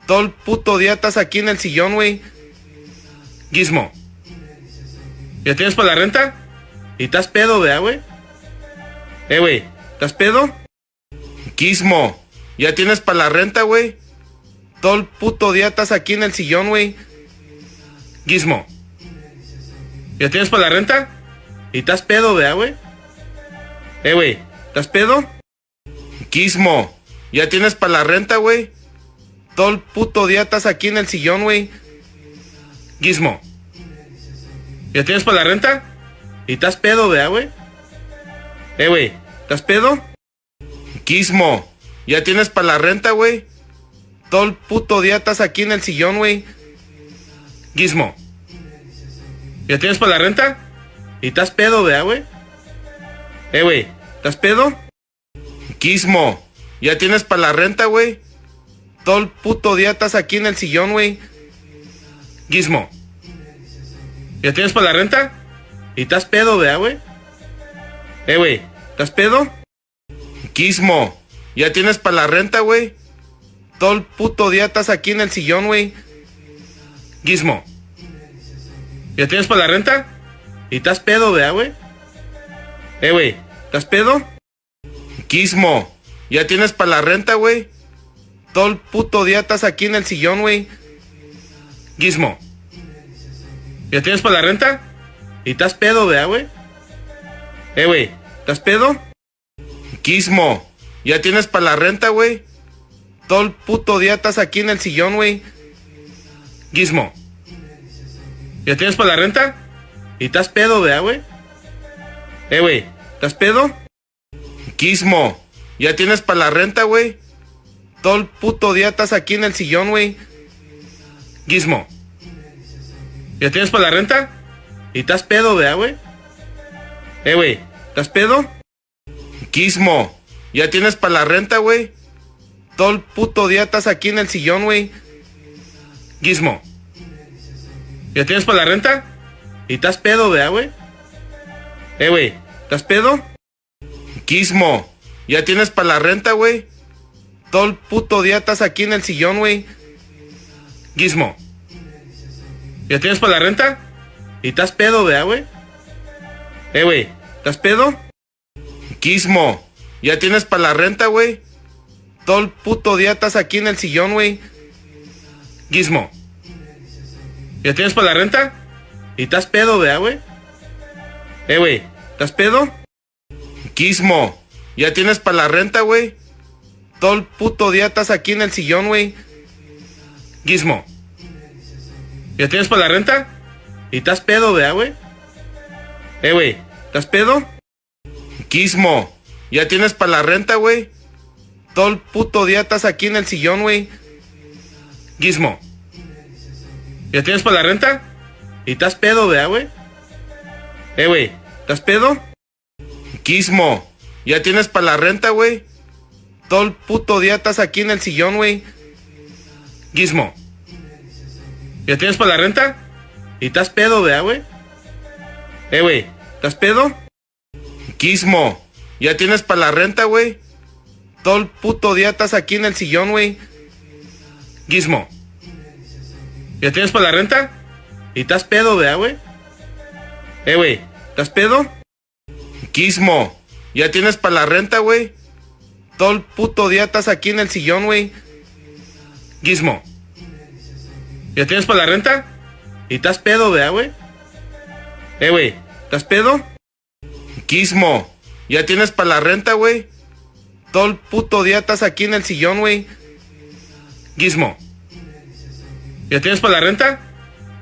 Todo el puto día estás aquí en el sillón, güey. Gizmo, ¿ya tienes para la renta? ¿Y estás pedo, vea, güey? Güey, ¿estás pedo? Gizmo, ¿ya tienes para la renta, güey? Todo el puto día estás aquí en el sillón, güey. Gizmo, ¿ya tienes para la renta? ¿Y estás pedo, vea, güey? Güey, ¿estás pedo? Gizmo, ¿ya tienes para la renta, güey? Todo el puto día estás aquí en el sillón, güey. Gizmo, ¿ya tienes para la renta? ¿Y estás pedo, vea, güey? Güey, ¿estás pedo? Gizmo, ¿ya tienes para la renta, güey? Todo el puto día estás aquí en el sillón, güey. Gizmo, ¿ya tienes para la renta? ¿Y estás pedo, vea, güey? Güey, ¿estás pedo? Gizmo, ¿ya tienes para la renta, güey? Todo el puto día estás aquí en el sillón, güey. Gizmo, ¿ya tienes para la renta? ¿Y estás pedo, vea, güey? Güey, ¿estás pedo? Gizmo, ¿ya tienes para la renta, güey? Todo el puto día estás aquí en el sillón, güey. Gizmo, ¿ya tienes para la renta? ¿Y estás pedo, vea, güey? Güey, ¿estás pedo? Gizmo, ¿ya tienes para la renta, güey? Todo el puto día estás aquí en el sillón, güey. Gizmo. ¿Ya tienes para la renta? ¿Y estás pedo, vea, güey? Güey, ¿estás pedo? Gizmo. ¿Ya tienes para la renta, güey? Todo el puto día estás aquí en el sillón, güey. Gizmo. ¿Ya tienes para la renta? ¿Y estás pedo, vea, güey? Güey, ¿estás pedo? Gizmo. ¿Ya tienes para la renta, güey? Todo el puto día estás aquí en el sillón, güey. Gizmo. ¿Ya tienes para la renta? ¿Y estás pedo, vea, güey? Güey, ¿estás pedo? Gizmo. ¿Ya tienes para la renta, güey? Todo el puto día estás aquí en el sillón, güey. Gizmo. ¿Ya tienes para la renta? ¿Y estás pedo, vea, güey? Güey, ¿estás pedo? Gizmo. ¿Ya tienes para la renta, güey? Todo el puto día estás aquí en el sillón, güey. Gizmo. ¿Ya tienes para la renta? ¿Y estás pedo, vea, güey? Güey, ¿estás pedo? Gizmo. ¿Ya tienes para la renta, güey? Todo el puto día estás aquí en el sillón, güey. Gizmo. ¿Ya tienes para la renta? ¿Y estás pedo, vea, güey? Güey, ¿estás pedo? Gizmo. ¿Ya tienes para la renta, güey? Todo el puto día estás aquí en el sillón, güey. Gizmo. ¿Ya tienes para la renta? ¿Y estás pedo, vea, güey? Güey, ¿estás pedo? Gizmo. ¿Ya tienes para la renta, güey? Todo el puto día estás aquí en el sillón, güey. Gizmo. ¿Ya tienes para la renta? ¿Y estás pedo, vea, güey? Güey, ¿estás pedo? Gizmo. ¿Ya tienes para la renta, güey? Todo el puto día estás aquí en el sillón, güey. Gizmo. ¿Ya tienes para la renta? ¿Y estás pedo, vea, güey? Güey, ¿estás pedo? Gizmo. ¿Ya tienes para la renta, güey? Todo el puto día estás aquí en el sillón, güey. Gizmo. ¿Ya tienes para la renta? ¿Y estás pedo, vea, güey? Güey, ¿estás pedo? Gizmo. ¿Ya tienes para la renta, güey? Todo el puto día estás aquí en el sillón, güey. Gizmo. ¿Ya tienes para la renta? ¿Y estás pedo, vea, güey? Güey, ¿estás pedo? Gizmo. ¿Ya tienes para la renta, güey? Todo el puto día estás aquí en el sillón, güey. Gizmo. ¿Ya tienes para la renta?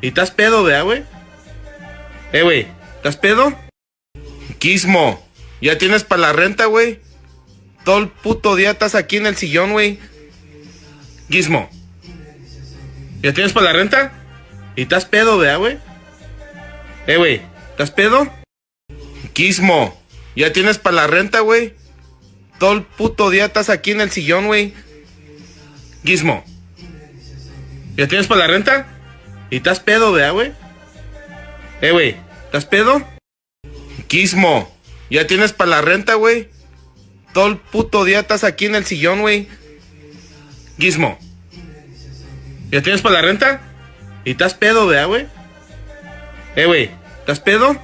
¿Y estás pedo, vea, güey? Güey, ¿estás pedo? Gizmo. ¿Ya tienes para la renta, güey? Todo el puto día estás aquí en el sillón, güey. Gizmo. ¿Ya tienes para la renta? ¿Y estás pedo, vea, güey? Güey, ¿estás pedo? Gizmo. ¿Ya tienes para la renta, güey? Todo el puto día estás aquí en el sillón, güey. Gizmo. ¿Ya tienes para la renta? ¿Y estás pedo, vea, güey? Güey, ¿estás pedo? Gizmo. ¿Ya tienes para la renta, güey? Todo el puto día estás aquí en el sillón, güey. Gizmo. ¿Ya tienes para la renta? ¿Y estás pedo, vea, güey? Güey, ¿estás pedo?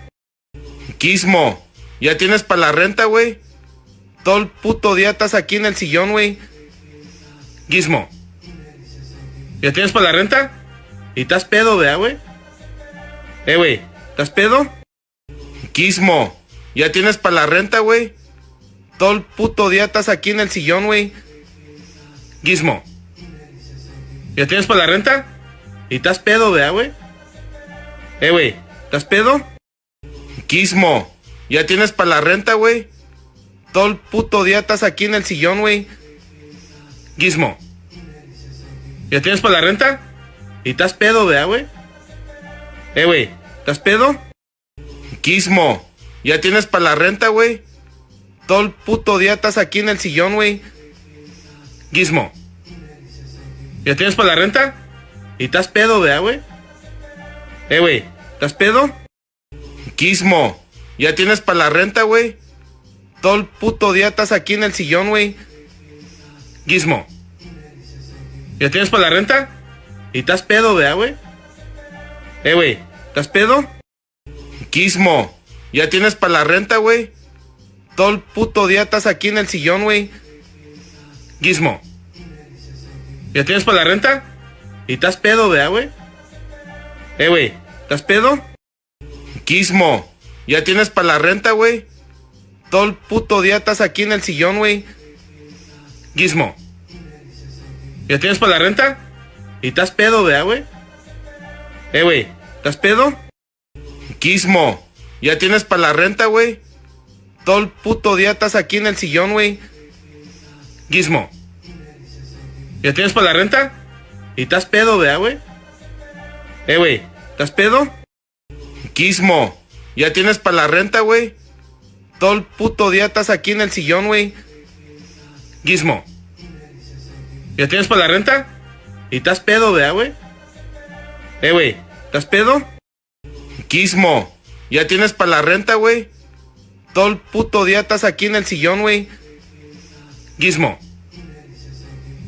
Gizmo. ¿Ya tienes para la renta, güey? Todo el puto día estás aquí en el sillón, güey. Gizmo. ¿Ya tienes para la renta? ¿Y estás pedo, vea, güey? Güey, ¿estás pedo? Gizmo. ¿Ya tienes para la renta, güey? Todo el puto día estás aquí en el sillón, güey. Gizmo. ¿Ya tienes para la renta? ¿Y estás pedo, vea, güey? Güey, ¿estás pedo? Gizmo. ¿Ya tienes para la renta, güey? Todo el puto día estás aquí en el sillón, güey. Gizmo. ¿Ya tienes para la renta? ¿Y estás pedo, vea, güey? Güey, ¿estás pedo? Gizmo. ¿Ya tienes para la renta, güey? Todo el puto día estás aquí en el sillón, güey. Gizmo. ¿Ya tienes para la renta? ¿Y estás pedo, vea, güey? Güey, ¿estás pedo? Gizmo. ¿Ya tienes para la renta, güey? Todo el puto día estás aquí en el sillón, güey. Gizmo. ¿Ya tienes para la renta? ¿Y estás pedo, vea, güey? Güey, ¿estás pedo? Gizmo. ¿Ya tienes para la renta, güey? Todo el puto día estás aquí en el sillón, güey. Gizmo. ¿Ya tienes para la renta? ¿Y estás pedo, vea, güey? Güey, ¿estás pedo? Gizmo, ¿ya tienes para la renta, güey? Todo el puto día estás aquí en el sillón, güey. Gizmo, ¿ya tienes para la renta? ¿Y estás pedo, vea, güey? Güey, ¿estás pedo? Gizmo, ¿ya tienes para la renta, güey? Todo el puto día estás aquí en el sillón, güey. Gizmo, ¿ya tienes para la renta? ¿Y estás pedo, vea, güey? Güey, ¿estás pedo? Gizmo, ¿ya tienes para la renta, güey? Todo el puto día estás aquí en el sillón, güey. Gizmo, ¿ya tienes para la renta? ¿Y estás pedo, vea, güey? Güey, ¿estás pedo? Gizmo, ¿ya tienes para la renta, güey? Todo el puto día estás aquí en el sillón, güey. Gizmo,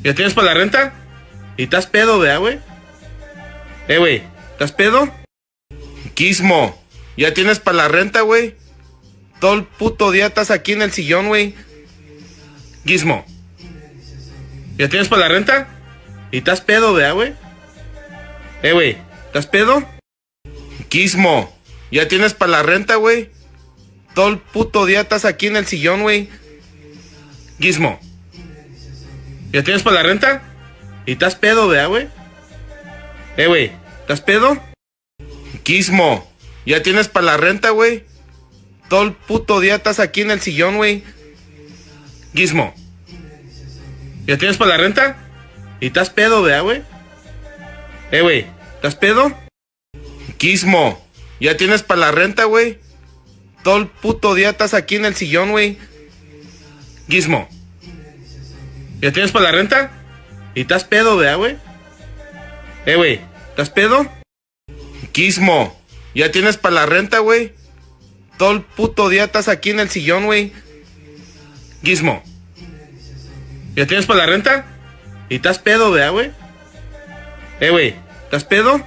¿ya tienes para la renta? ¿Y estás pedo, vea, güey? Güey, ¿estás pedo? Gizmo, ¿ya tienes para la renta, güey? Todo el puto día estás aquí en el sillón, güey. Gizmo, ¿ya tienes para la renta? ¿Y estás pedo, vea, güey? Güey, ¿estás pedo? Gizmo, ¿ya tienes para la renta, güey? Todo el puto día estás aquí en el sillón, güey. Gizmo, ¿ya tienes para la renta? ¿Y estás pedo, vea, güey? Güey, ¿estás pedo? Gizmo, ¿ya tienes para la renta, güey? Todo el puto día estás aquí en el sillón, güey. Gizmo, ¿ya tienes para la renta? ¿Y estás pedo, vea, güey? Güey, ¿estás pedo? Gizmo, ¿ya tienes para la renta, güey? Todo el puto día estás aquí en el sillón, güey. Gizmo, ¿ya tienes para la renta? ¿Y estás pedo, vea, güey? Güey, ¿estás pedo? Gizmo, ¿ya tienes para la renta, güey? Todo el puto día estás aquí en el sillón, güey. Gizmo, ¿ya tienes para la renta? ¿Y estás pedo, vea, güey? Güey, ¿estás pedo?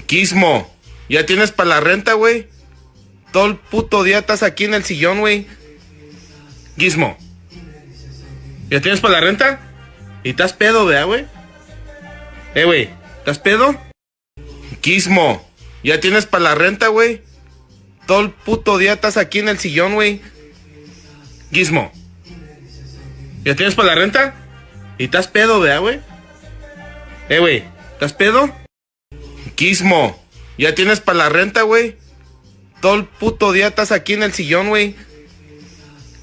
Gizmo, ¿ya tienes para la renta, güey? Todo el puto día estás aquí en el sillón, güey. Gizmo, ¿ya tienes para la renta? ¿Y estás pedo, vea, güey? Güey, ¿estás pedo? Gizmo, ¿ya tienes para la renta, güey? Todo el puto día estás aquí en el sillón, güey. Gizmo, ¿ya tienes para la renta? ¿Y estás pedo, vea, güey? Güey, ¿estás pedo? Gizmo, ¿ya tienes para la renta, güey? Todo el puto día estás aquí en el sillón, güey.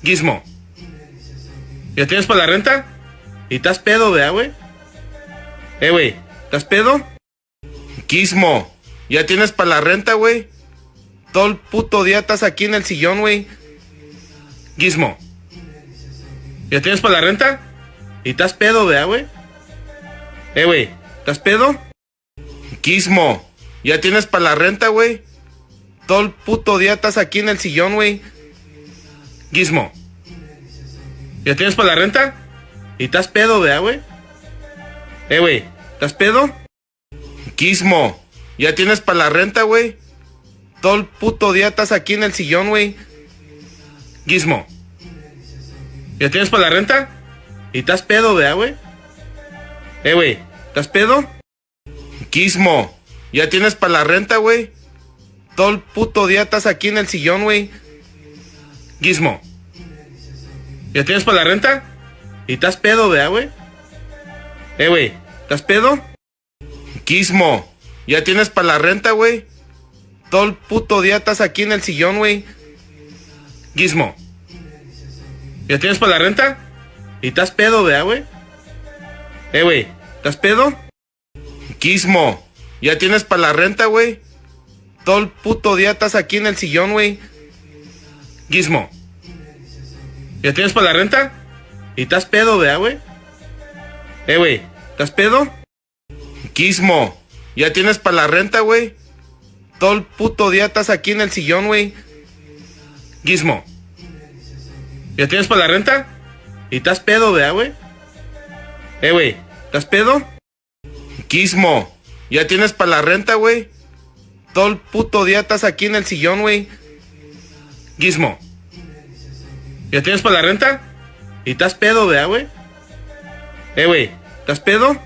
Gizmo, ¿ya tienes para la renta? ¿Y estás pedo, vea, güey? Güey, ¿estás pedo? Gizmo, ¿ya tienes para la renta, güey? Todo el puto día estás aquí en el sillón, güey. Gizmo, ¿ya tienes para la renta? ¿Y estás pedo, vea, güey? Güey, ¿estás pedo? Gizmo, ¿ya tienes para la renta, güey? Todo el puto día estás aquí en el sillón, güey. Gizmo, ¿ya tienes para la renta? ¿Y estás pedo, vea, güey? Güey, ¿estás pedo? Gizmo, ¿ya tienes para la renta, güey? Todo el puto día estás aquí en el sillón, güey. Gizmo, ¿ya tienes para la renta? ¿Y estás pedo, vea, güey? Güey, ¿estás pedo? Gizmo, ¿ya tienes para la renta, güey? Todo el puto día estás aquí en el sillón, güey. Gizmo, ¿ya tienes para la renta? ¿Y estás pedo, vea, güey? Güey, ¿estás pedo? Gizmo, ¿ya tienes para la renta, güey? Todo el puto día estás aquí en el sillón, güey. Gizmo, ¿ya tienes para la renta? ¿Y estás pedo, vea, güey? Güey, ¿estás pedo? Gizmo, ¿ya tienes para la renta, güey? Todo el puto día estás aquí en el sillón, güey. Gizmo, ¿ya tienes para la renta? ¿Y estás pedo, vea, güey? Güey, ¿estás pedo? Gizmo, ¿ya tienes para la renta, güey? Todo el puto día estás aquí en el sillón, güey. Gizmo, ¿ya tienes para la renta? ¿Y estás pedo, vea, güey? Güey, ¿estás pedo? Gizmo, ¿ya tienes para la renta, güey? Todo el puto día estás aquí en el sillón, güey. Gizmo, ¿ya tienes para la renta? ¿Y estás pedo, vea, güey? Güey, ¿estás pedo?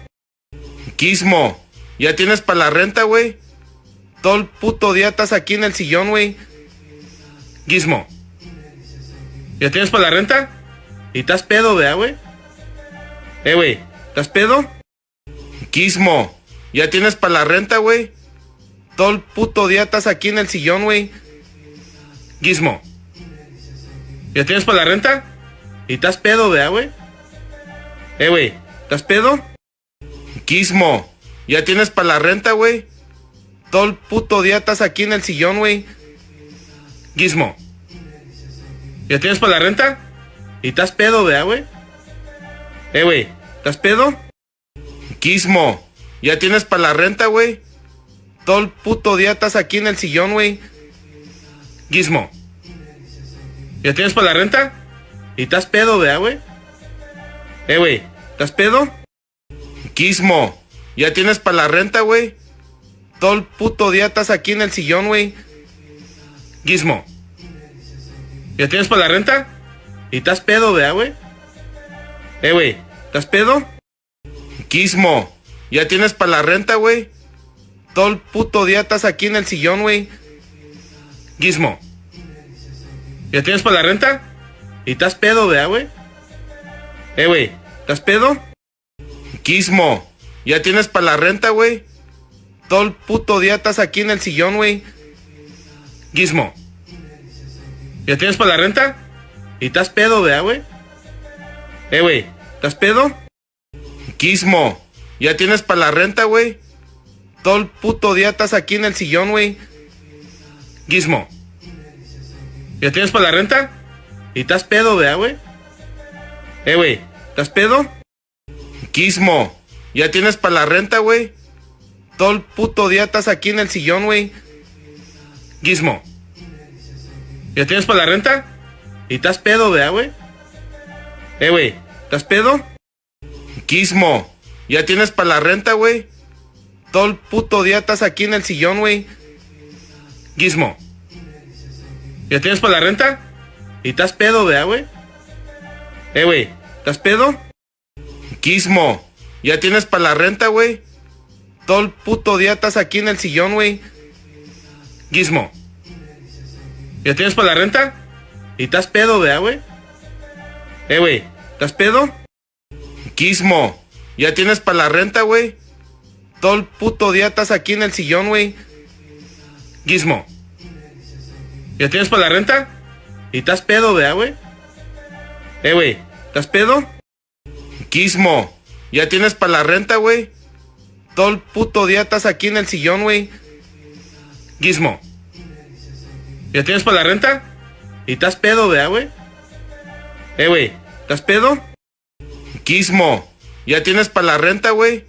Gizmo, ¿ya tienes para la renta, güey? Todo el puto día estás aquí en el sillón, güey. Gizmo, ¿ya tienes para la renta? ¿Y estás pedo, vea, güey? Güey, ¿estás pedo? Gizmo, ¿ya tienes para la renta, güey? Todo el puto día estás aquí en el sillón, güey. Gizmo, ¿ya tienes para la renta? ¿Y estás pedo, vea, güey? Güey, ¿estás pedo? Gizmo, ¿ya tienes para la renta, güey? Todo el puto día estás aquí en el sillón, güey. Gizmo, ¿ya tienes para la renta? ¿Y estás pedo, vea, güey? Güey, ¿estás pedo? Gizmo, ¿ya tienes para la renta, güey? Todo el puto día estás aquí en el sillón, güey. Gizmo, ¿ya tienes para la renta? ¿Y estás pedo, vea, güey? Güey, ¿estás pedo? Gizmo, ¿ya tienes para la renta, güey? Todo el puto día estás aquí en el sillón, güey. Gizmo, ¿ya tienes para la renta? ¿Y estás pedo, vea, güey? Güey, ¿estás pedo? Gizmo, ¿ya tienes para la renta, güey? Todo el puto día estás aquí en el sillón, güey. Gizmo, ¿ya tienes para la renta? ¿Y estás pedo, vea, güey? Güey, ¿estás pedo? Gizmo, ¿ya tienes para la renta, güey? Todo el puto día estás aquí en el sillón, güey. Gizmo, ¿ya tienes para la renta? ¿Y estás pedo, vea, güey? Güey, ¿estás pedo? Gizmo, ¿ya tienes para la renta, güey? Todo el puto día estás aquí en el sillón, güey. Gizmo, ¿ya tienes para la renta? ¿Y estás pedo, vea, güey? Güey, ¿estás pedo? Gizmo, ¿ya tienes para la renta, güey? Todo el puto día estás aquí en el sillón, güey. Gizmo, ¿ya tienes para la renta? ¿Y estás pedo, vea, güey? Güey, ¿estás pedo? Gizmo, ¿ya tienes para la renta, güey? Todo el puto día estás aquí en el sillón, güey. Gizmo, ¿ya tienes para la renta? ¿Y estás pedo, vea, güey? Güey, ¿estás pedo? Gizmo, ¿ya tienes para la renta, güey? Todo el puto día estás aquí en el sillón, güey. Gizmo, ¿ya tienes para la renta? ¿Y estás pedo, vea, güey? Güey, ¿estás pedo? Gizmo, ¿ya tienes para la renta, güey? Todo el puto día estás aquí en el sillón, güey. Gizmo, ¿ya tienes para la renta? ¿Y estás pedo, vea, güey? Güey, ¿estás pedo? Gizmo, ¿ya tienes para la renta, güey? Todo el puto día estás aquí en el sillón, güey. Gizmo, ¿ya tienes para la renta? ¿Y estás pedo, vea, güey? Güey, ¿estás pedo? Gizmo, ¿ya tienes para la renta, güey?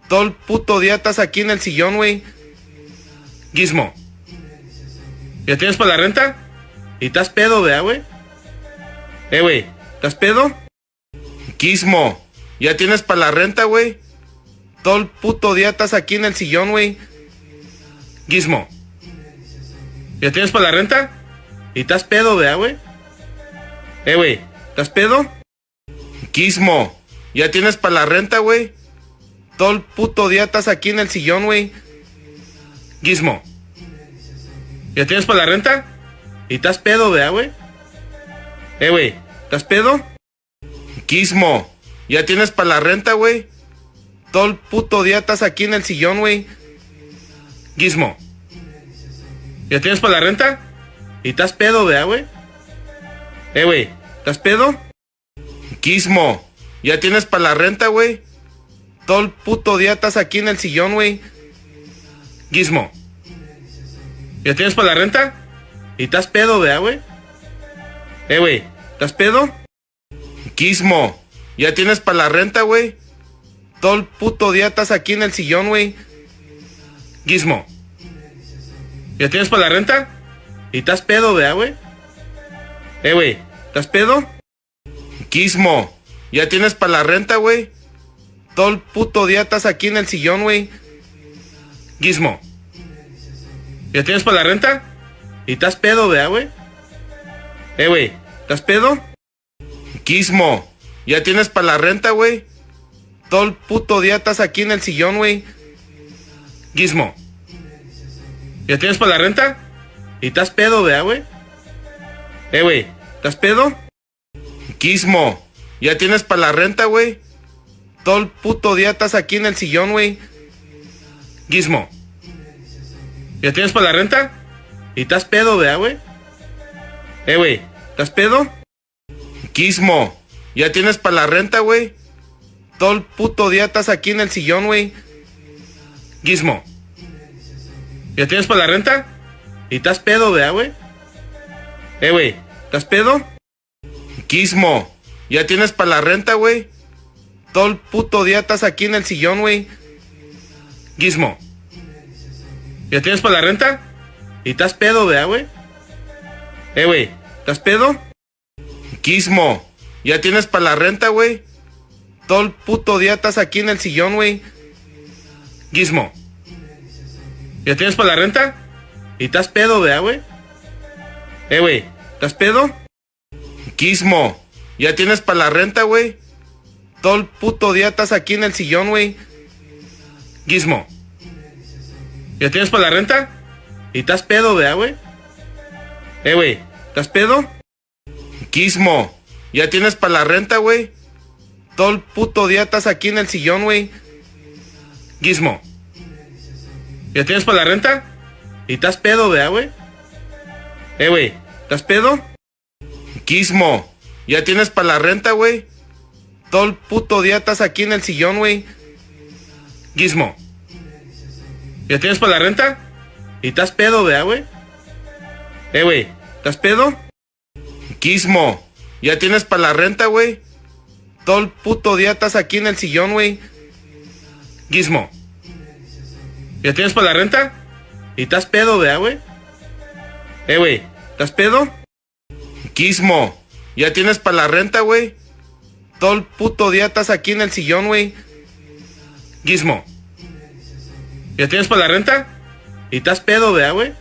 Todo el puto día estás aquí en el sillón, güey. Gizmo, ¿ya tienes para la renta? ¿Y estás pedo, vea, güey? Güey, ¿estás pedo? Gizmo, ¿ya tienes para la renta, güey? Todo el puto día estás aquí en el sillón, güey. Gizmo, ¿ya tienes para la renta? ¿Y estás pedo, vea, güey? Güey, ¿estás pedo? Gizmo, ¿ya tienes para la renta, güey? Todo el puto día estás aquí en el sillón, güey. Gizmo, ¿ya tienes para la renta? ¿Y estás pedo, vea, güey? Güey, ¿estás pedo? Gizmo, ¿ya tienes para la renta, güey? Todo el puto día estás aquí en el sillón, güey. Gizmo, ¿ya tienes para la renta? ¿Y estás pedo, vea, güey? Güey, ¿estás pedo? Gizmo, ¿ya tienes para la renta, güey? Todo el puto día estás aquí en el sillón, güey. Gizmo, ¿ya tienes para la renta? ¿Y estás pedo, vea, güey? Güey, ¿estás pedo? Gizmo, ¿ya tienes para la renta, güey? Todo el puto día estás aquí en el sillón, güey. Gizmo, ¿ya tienes para la renta? ¿Y estás pedo, vea, güey? Güey, ¿estás pedo? Gizmo, ¿ya tienes para la renta, güey? Todo el puto día estás aquí en el sillón, güey. Gizmo, ¿ya tienes para la renta? ¿Y estás pedo, vea, güey? Güey, ¿estás pedo? Gizmo, ¿ya tienes para la renta, güey? Todo el puto día estás aquí en el sillón, güey. Gizmo. ¿Ya tienes para la renta? ¿Y estás pedo, vea, güey? Güey, ¿estás pedo? Gizmo. ¿Ya tienes para la renta, güey? Todo el puto día estás aquí en el sillón, güey. Gizmo. ¿Ya tienes para la renta? ¿Y estás pedo, vea, güey? Güey, ¿estás pedo? Gizmo. ¿Ya tienes para la renta, güey? Todo el puto día estás aquí en el sillón, güey. Gizmo. ¿Ya tienes para la renta? ¿Y estás pedo, vea, güey? Güey, ¿estás pedo? Gizmo. ¿Ya tienes para la renta, güey? Todo el puto día estás aquí en el sillón, güey. Gizmo. ¿Ya tienes para la renta? ¿Y estás pedo, vea, güey? Güey, ¿estás pedo? Gizmo. ¿Ya tienes para la renta, güey? Todo el puto día estás aquí en el sillón, güey. Gizmo. ¿Ya tienes para la renta? ¿Y estás pedo, vea, güey? Güey, ¿estás pedo? Gizmo. ¿Ya tienes para la renta, güey? Todo el puto día estás aquí en el sillón, güey. Gizmo. ¿Ya tienes para la renta? ¿Y estás pedo, vea, güey? Güey, ¿estás pedo? Gizmo. ¿Ya tienes para la renta, güey? Todo el puto día estás aquí en el sillón, güey. Gizmo. ¿Ya tienes para la renta? ¿Y estás pedo, vea, güey? Güey, ¿estás pedo? Gizmo. ¿Ya tienes para la renta, güey? Todo el puto día estás aquí en el sillón, güey. Gizmo. ¿Ya tienes para la renta? ¿Y estás pedo, vea, güey? Güey, ¿estás pedo? Gizmo. ¿Ya tienes para la renta, güey? Todo el puto día estás aquí en el sillón, güey. Gizmo. ¿Ya tienes para la renta? ¿Y estás pedo, vea, güey? Güey, ¿estás pedo? Gizmo. ¿Ya tienes para la renta, güey? Todo el puto día estás aquí en el sillón, güey. Gizmo. ¿Ya tienes para la renta? ¿Y estás pedo, vea, güey?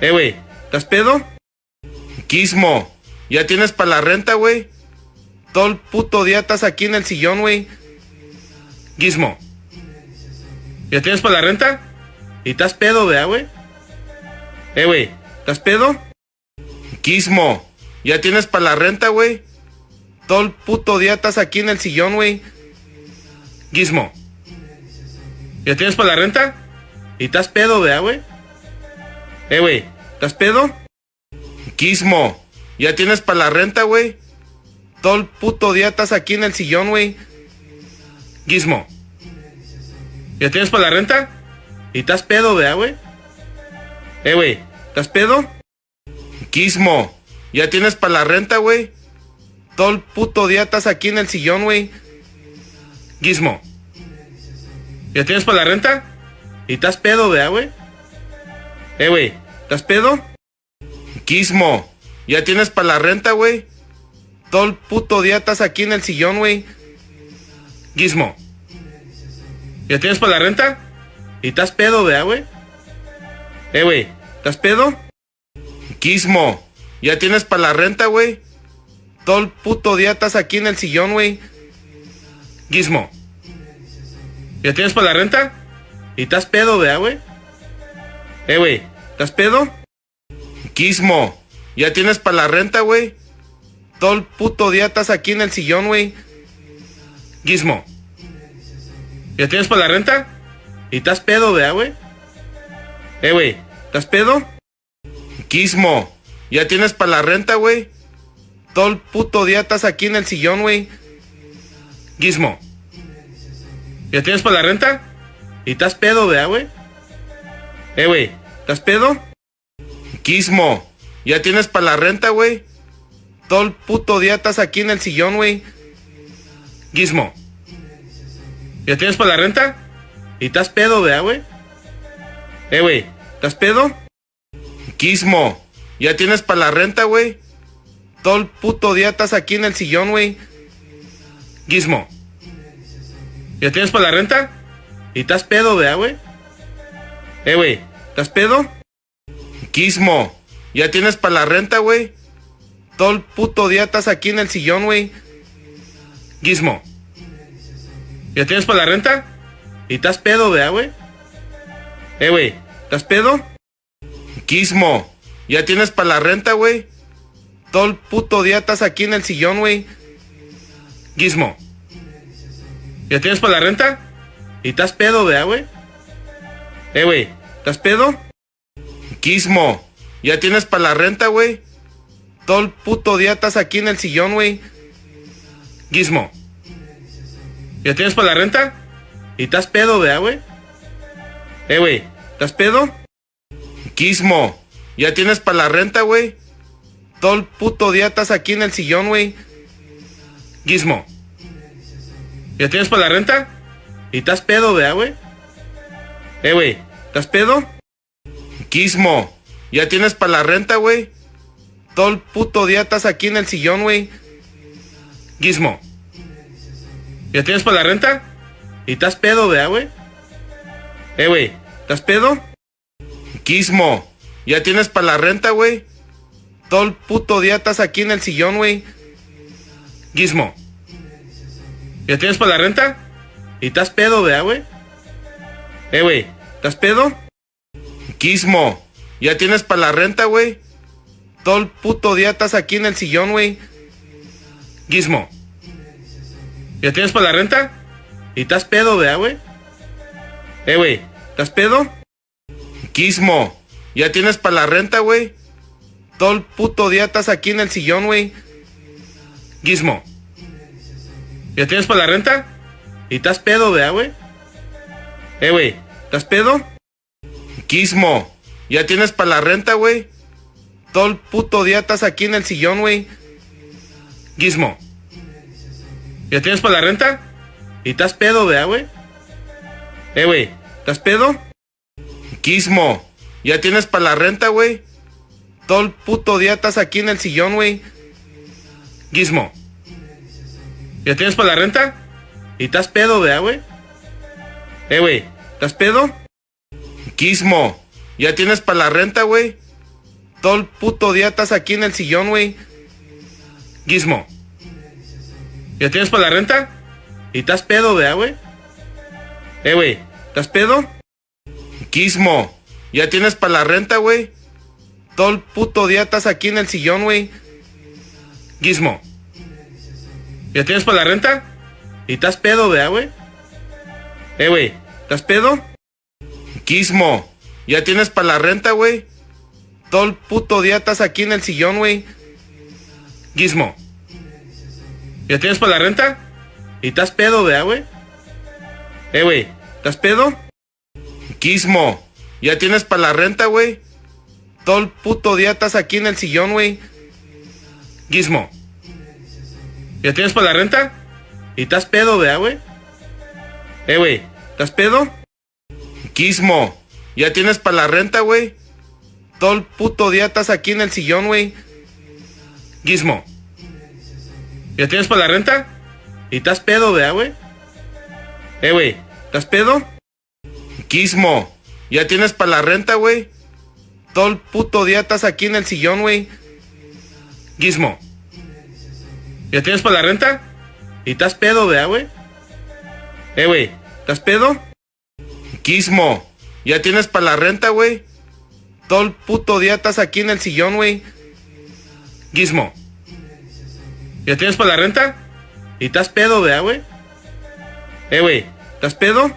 Güey, ¿estás pedo? Gizmo. ¿Ya tienes para la renta, güey? Todo el puto día estás aquí en el sillón, güey. Gizmo. ¿Ya tienes para la renta? ¿Y estás pedo, vea, güey? Güey, ¿estás pedo? Gizmo. ¿Ya tienes para la renta, güey? Todo el puto día estás aquí en el sillón, güey. Gizmo. ¿Ya tienes para la renta? ¿Y estás pedo, vea, güey? Güey, ¿estás pedo? Gizmo. ¿Ya tienes para la renta, güey? Todo el puto día estás aquí en el sillón, güey. Gizmo. ¿Ya tienes para la renta? ¿Y estás pedo, vea, güey? Güey, ¿estás pedo? Gizmo. ¿Ya tienes para la renta, güey? Todo el puto día estás aquí en el sillón, güey. Gizmo. ¿Ya tienes para la renta? ¿Y estás pedo, vea, güey? Güey, ¿estás pedo? Gizmo. ¿Ya tienes para la renta, güey? Todo el puto día estás aquí en el sillón, güey. Gizmo. ¿Ya tienes para la renta? ¿Y estás pedo, vea, güey? Güey, ¿estás pedo? Gizmo. ¿Ya tienes para la renta, güey? Todo el puto día estás aquí en el sillón, güey. Gizmo. ¿Ya tienes para la renta? ¿Y estás pedo, vea, güey? Güey, ¿estás pedo? Gizmo. ¿Ya tienes para la renta, güey? Todo el puto día estás aquí en el sillón, güey. Gizmo. ¿Ya tienes para la renta? ¿Y estás pedo, vea, güey? Güey, ¿estás pedo? Gizmo. ¿Ya tienes para la renta, güey? Todo el puto día estás aquí en el sillón, güey. Gizmo. ¿Ya tienes para la renta? ¿Y estás pedo, vea, güey? Güey, ¿estás pedo? Gizmo. ¿Ya tienes para la renta, güey? Todo el puto día estás aquí en el sillón, güey. Gizmo. ¿Ya tienes para la renta? ¿Y estás pedo, vea, güey? Güey, ¿estás pedo? Gizmo. ¿Ya tienes para la renta, güey? Todo el puto día estás aquí en el sillón, güey. Gizmo. ¿Ya tienes para la renta? ¿Y estás pedo, vea, güey? Güey, ¿estás pedo? Gizmo. ¿Ya tienes para la renta, güey? Todo el puto día estás aquí en el sillón, güey. Gizmo. ¿Ya tienes para la renta? ¿Y estás pedo, vea, güey? Güey, ¿estás pedo? Gizmo, ¿ya tienes para la renta, güey? Todo el puto día estás aquí en el sillón, güey. Gizmo, ¿ya tienes para la renta? ¿Y estás pedo, vea, güey? Güey, ¿estás pedo? Gizmo, ¿ya tienes para la renta, güey? Todo el puto día estás aquí en el sillón, güey. Gizmo, ¿ya tienes para la renta? ¿Y estás pedo, vea, güey? Güey, ¿estás pedo? Gizmo, ¿ya tienes para la renta, güey? Todo el puto día estás aquí en el sillón, güey. Gizmo, ¿ya tienes para la renta? ¿Y estás pedo, vea, güey? Güey, ¿estás pedo? Gizmo, ¿ya tienes para la renta, güey? Todo el puto día estás aquí en el sillón, güey. Gizmo, ¿ya tienes para la renta? ¿Y estás pedo, vea, güey? Güey, ¿estás pedo? Gizmo, ¿ya tienes para la renta, güey? Todo el puto día estás aquí en el sillón, güey. Gizmo, ¿ya tienes para la renta? ¿Y estás pedo, vea, güey? Güey, ¿estás pedo? Gizmo, ¿ya tienes para la renta, güey? Todo el puto día estás aquí en el sillón, güey. Gizmo, ¿ya tienes para la renta? ¿Y estás pedo, vea, güey? Güey, ¿estás pedo? Gizmo, ¿ya tienes para la renta, güey? Todo el puto día estás aquí en el sillón, güey. Gizmo, ¿ya tienes para la renta? ¿Y estás pedo, vea, güey? Güey, ¿estás pedo? Gizmo, ¿ya tienes para la renta, güey? Todo el puto día estás aquí en el sillón, güey. Gizmo, ¿ya tienes para la renta? ¿Y estás pedo, vea, güey? Güey, ¿estás pedo? Gizmo, ¿ya tienes para la renta, güey? Todo el puto día estás aquí en el sillón, güey. Gizmo, ¿ya tienes para la renta? ¿Y estás pedo, vea, güey? Güey, ¿estás pedo? Gizmo, ¿ya tienes para la renta, güey? Todo el puto día estás aquí en el sillón, güey. Gizmo, ¿ya tienes para la renta? ¿Y estás pedo, vea, güey? Güey, ¿estás pedo? Gizmo, ¿ya tienes para la renta, güey? Todo el puto día estás aquí en el sillón, güey. Gizmo, ¿ya tienes para la renta? ¿Y estás pedo, vea, güey? Güey, ¿estás pedo? Gizmo, ¿ya tienes para la renta, güey? Todo el puto día estás aquí en el sillón, güey. Gizmo, ¿ya tienes para la renta? ¿Y estás pedo, vea, güey? Güey, ¿estás pedo? Gizmo, ¿ya tienes para la renta, güey? Todo el puto día estás aquí en el sillón, güey. Gizmo, ¿ya tienes para la renta? ¿Y estás pedo, vea, güey? Güey, ¿estás pedo? Gizmo, ¿ya tienes para la renta, güey? Todo el puto día estás aquí en el sillón, güey. Gizmo, ¿ya tienes para la renta? ¿Y estás pedo, vea, güey? Güey, ¿estás pedo? Gizmo, ¿ya tienes para la renta, güey? Todo el puto día estás aquí en el sillón, güey. Gizmo, ¿ya tienes para la renta? ¿Y estás pedo, vea, güey? Güey, ¿estás pedo? Gizmo, ¿ya tienes para la renta, güey? Todo el puto día estás aquí en el sillón, güey. Gizmo, ¿ya tienes para la renta? ¿Y estás pedo, vea, güey? Güey, ¿estás pedo?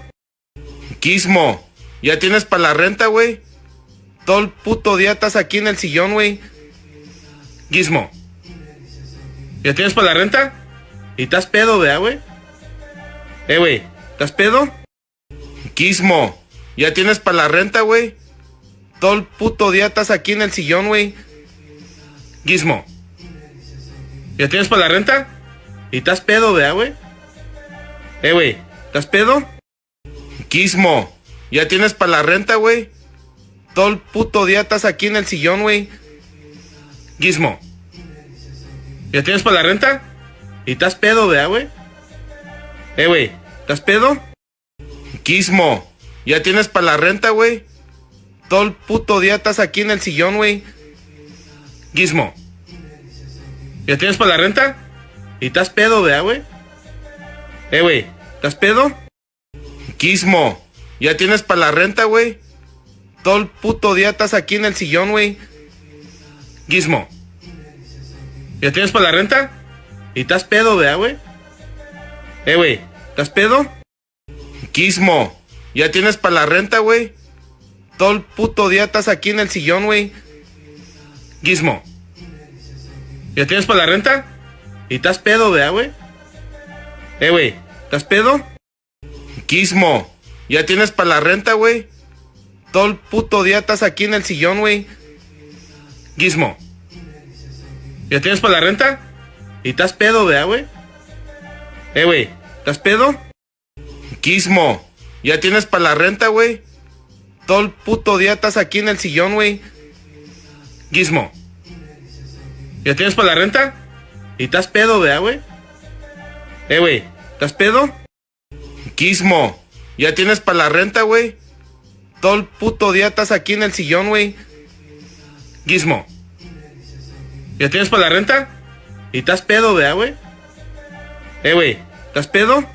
Gizmo, ¿ya tienes para la renta, güey? Todo el puto día estás aquí en el sillón, güey. Gizmo, ¿ya tienes para la renta? ¿Y estás pedo, vea, güey? Güey, ¿estás pedo? Gizmo, ¿ya tienes para la renta, güey? Todo el puto día estás aquí en el sillón, güey. Gizmo, ¿ya tienes para la renta? ¿Y estás pedo, vea, güey? Güey, ¿estás pedo? Gizmo, ¿ya tienes para la renta, güey? Todo el puto día estás aquí en el sillón, güey. Gizmo, ¿ya tienes para la renta? ¿Y estás pedo, vea, güey? Güey, ¿estás pedo? Gizmo, ¿ya tienes para la renta, güey? Todo el puto día estás aquí en el sillón, güey. Gizmo, ¿ya tienes para la renta? ¿Y estás pedo, vea, güey? Güey, ¿Estás pedo? Gizmo, ¿ya tienes para la renta, güey? Todo el puto día estás aquí en el sillón, güey. Gizmo, ¿ya tienes para la renta? ¿Y estás pedo, vea, güey? Güey, ¿estás pedo? Gizmo, ¿ya tienes para la renta, güey? Todo el puto día estás aquí en el sillón, güey. Gizmo, ¿ya tienes para la renta? ¿Y estás pedo, vea, güey? Güey, ¿estás pedo? Gizmo, ¿ya tienes para la renta, güey? Todo el puto día estás aquí en el sillón, güey. Gizmo, ¿ya tienes para la renta? ¿Y estás pedo, vea, güey? Güey, ¿estás pedo? Gizmo, ¿ya tienes para la renta, güey? Todo el puto día estás aquí en el sillón, güey. Gizmo, ¿ya tienes para la renta? ¿Y estás pedo, vea, güey? Güey, ¿estás pedo? Gizmo, ¿ya tienes para la renta, güey? Todo el puto día estás aquí en el sillón, güey. Gizmo, ¿ya tienes para la renta? ¿Y estás pedo, vea, güey? Güey, ¿estás pedo?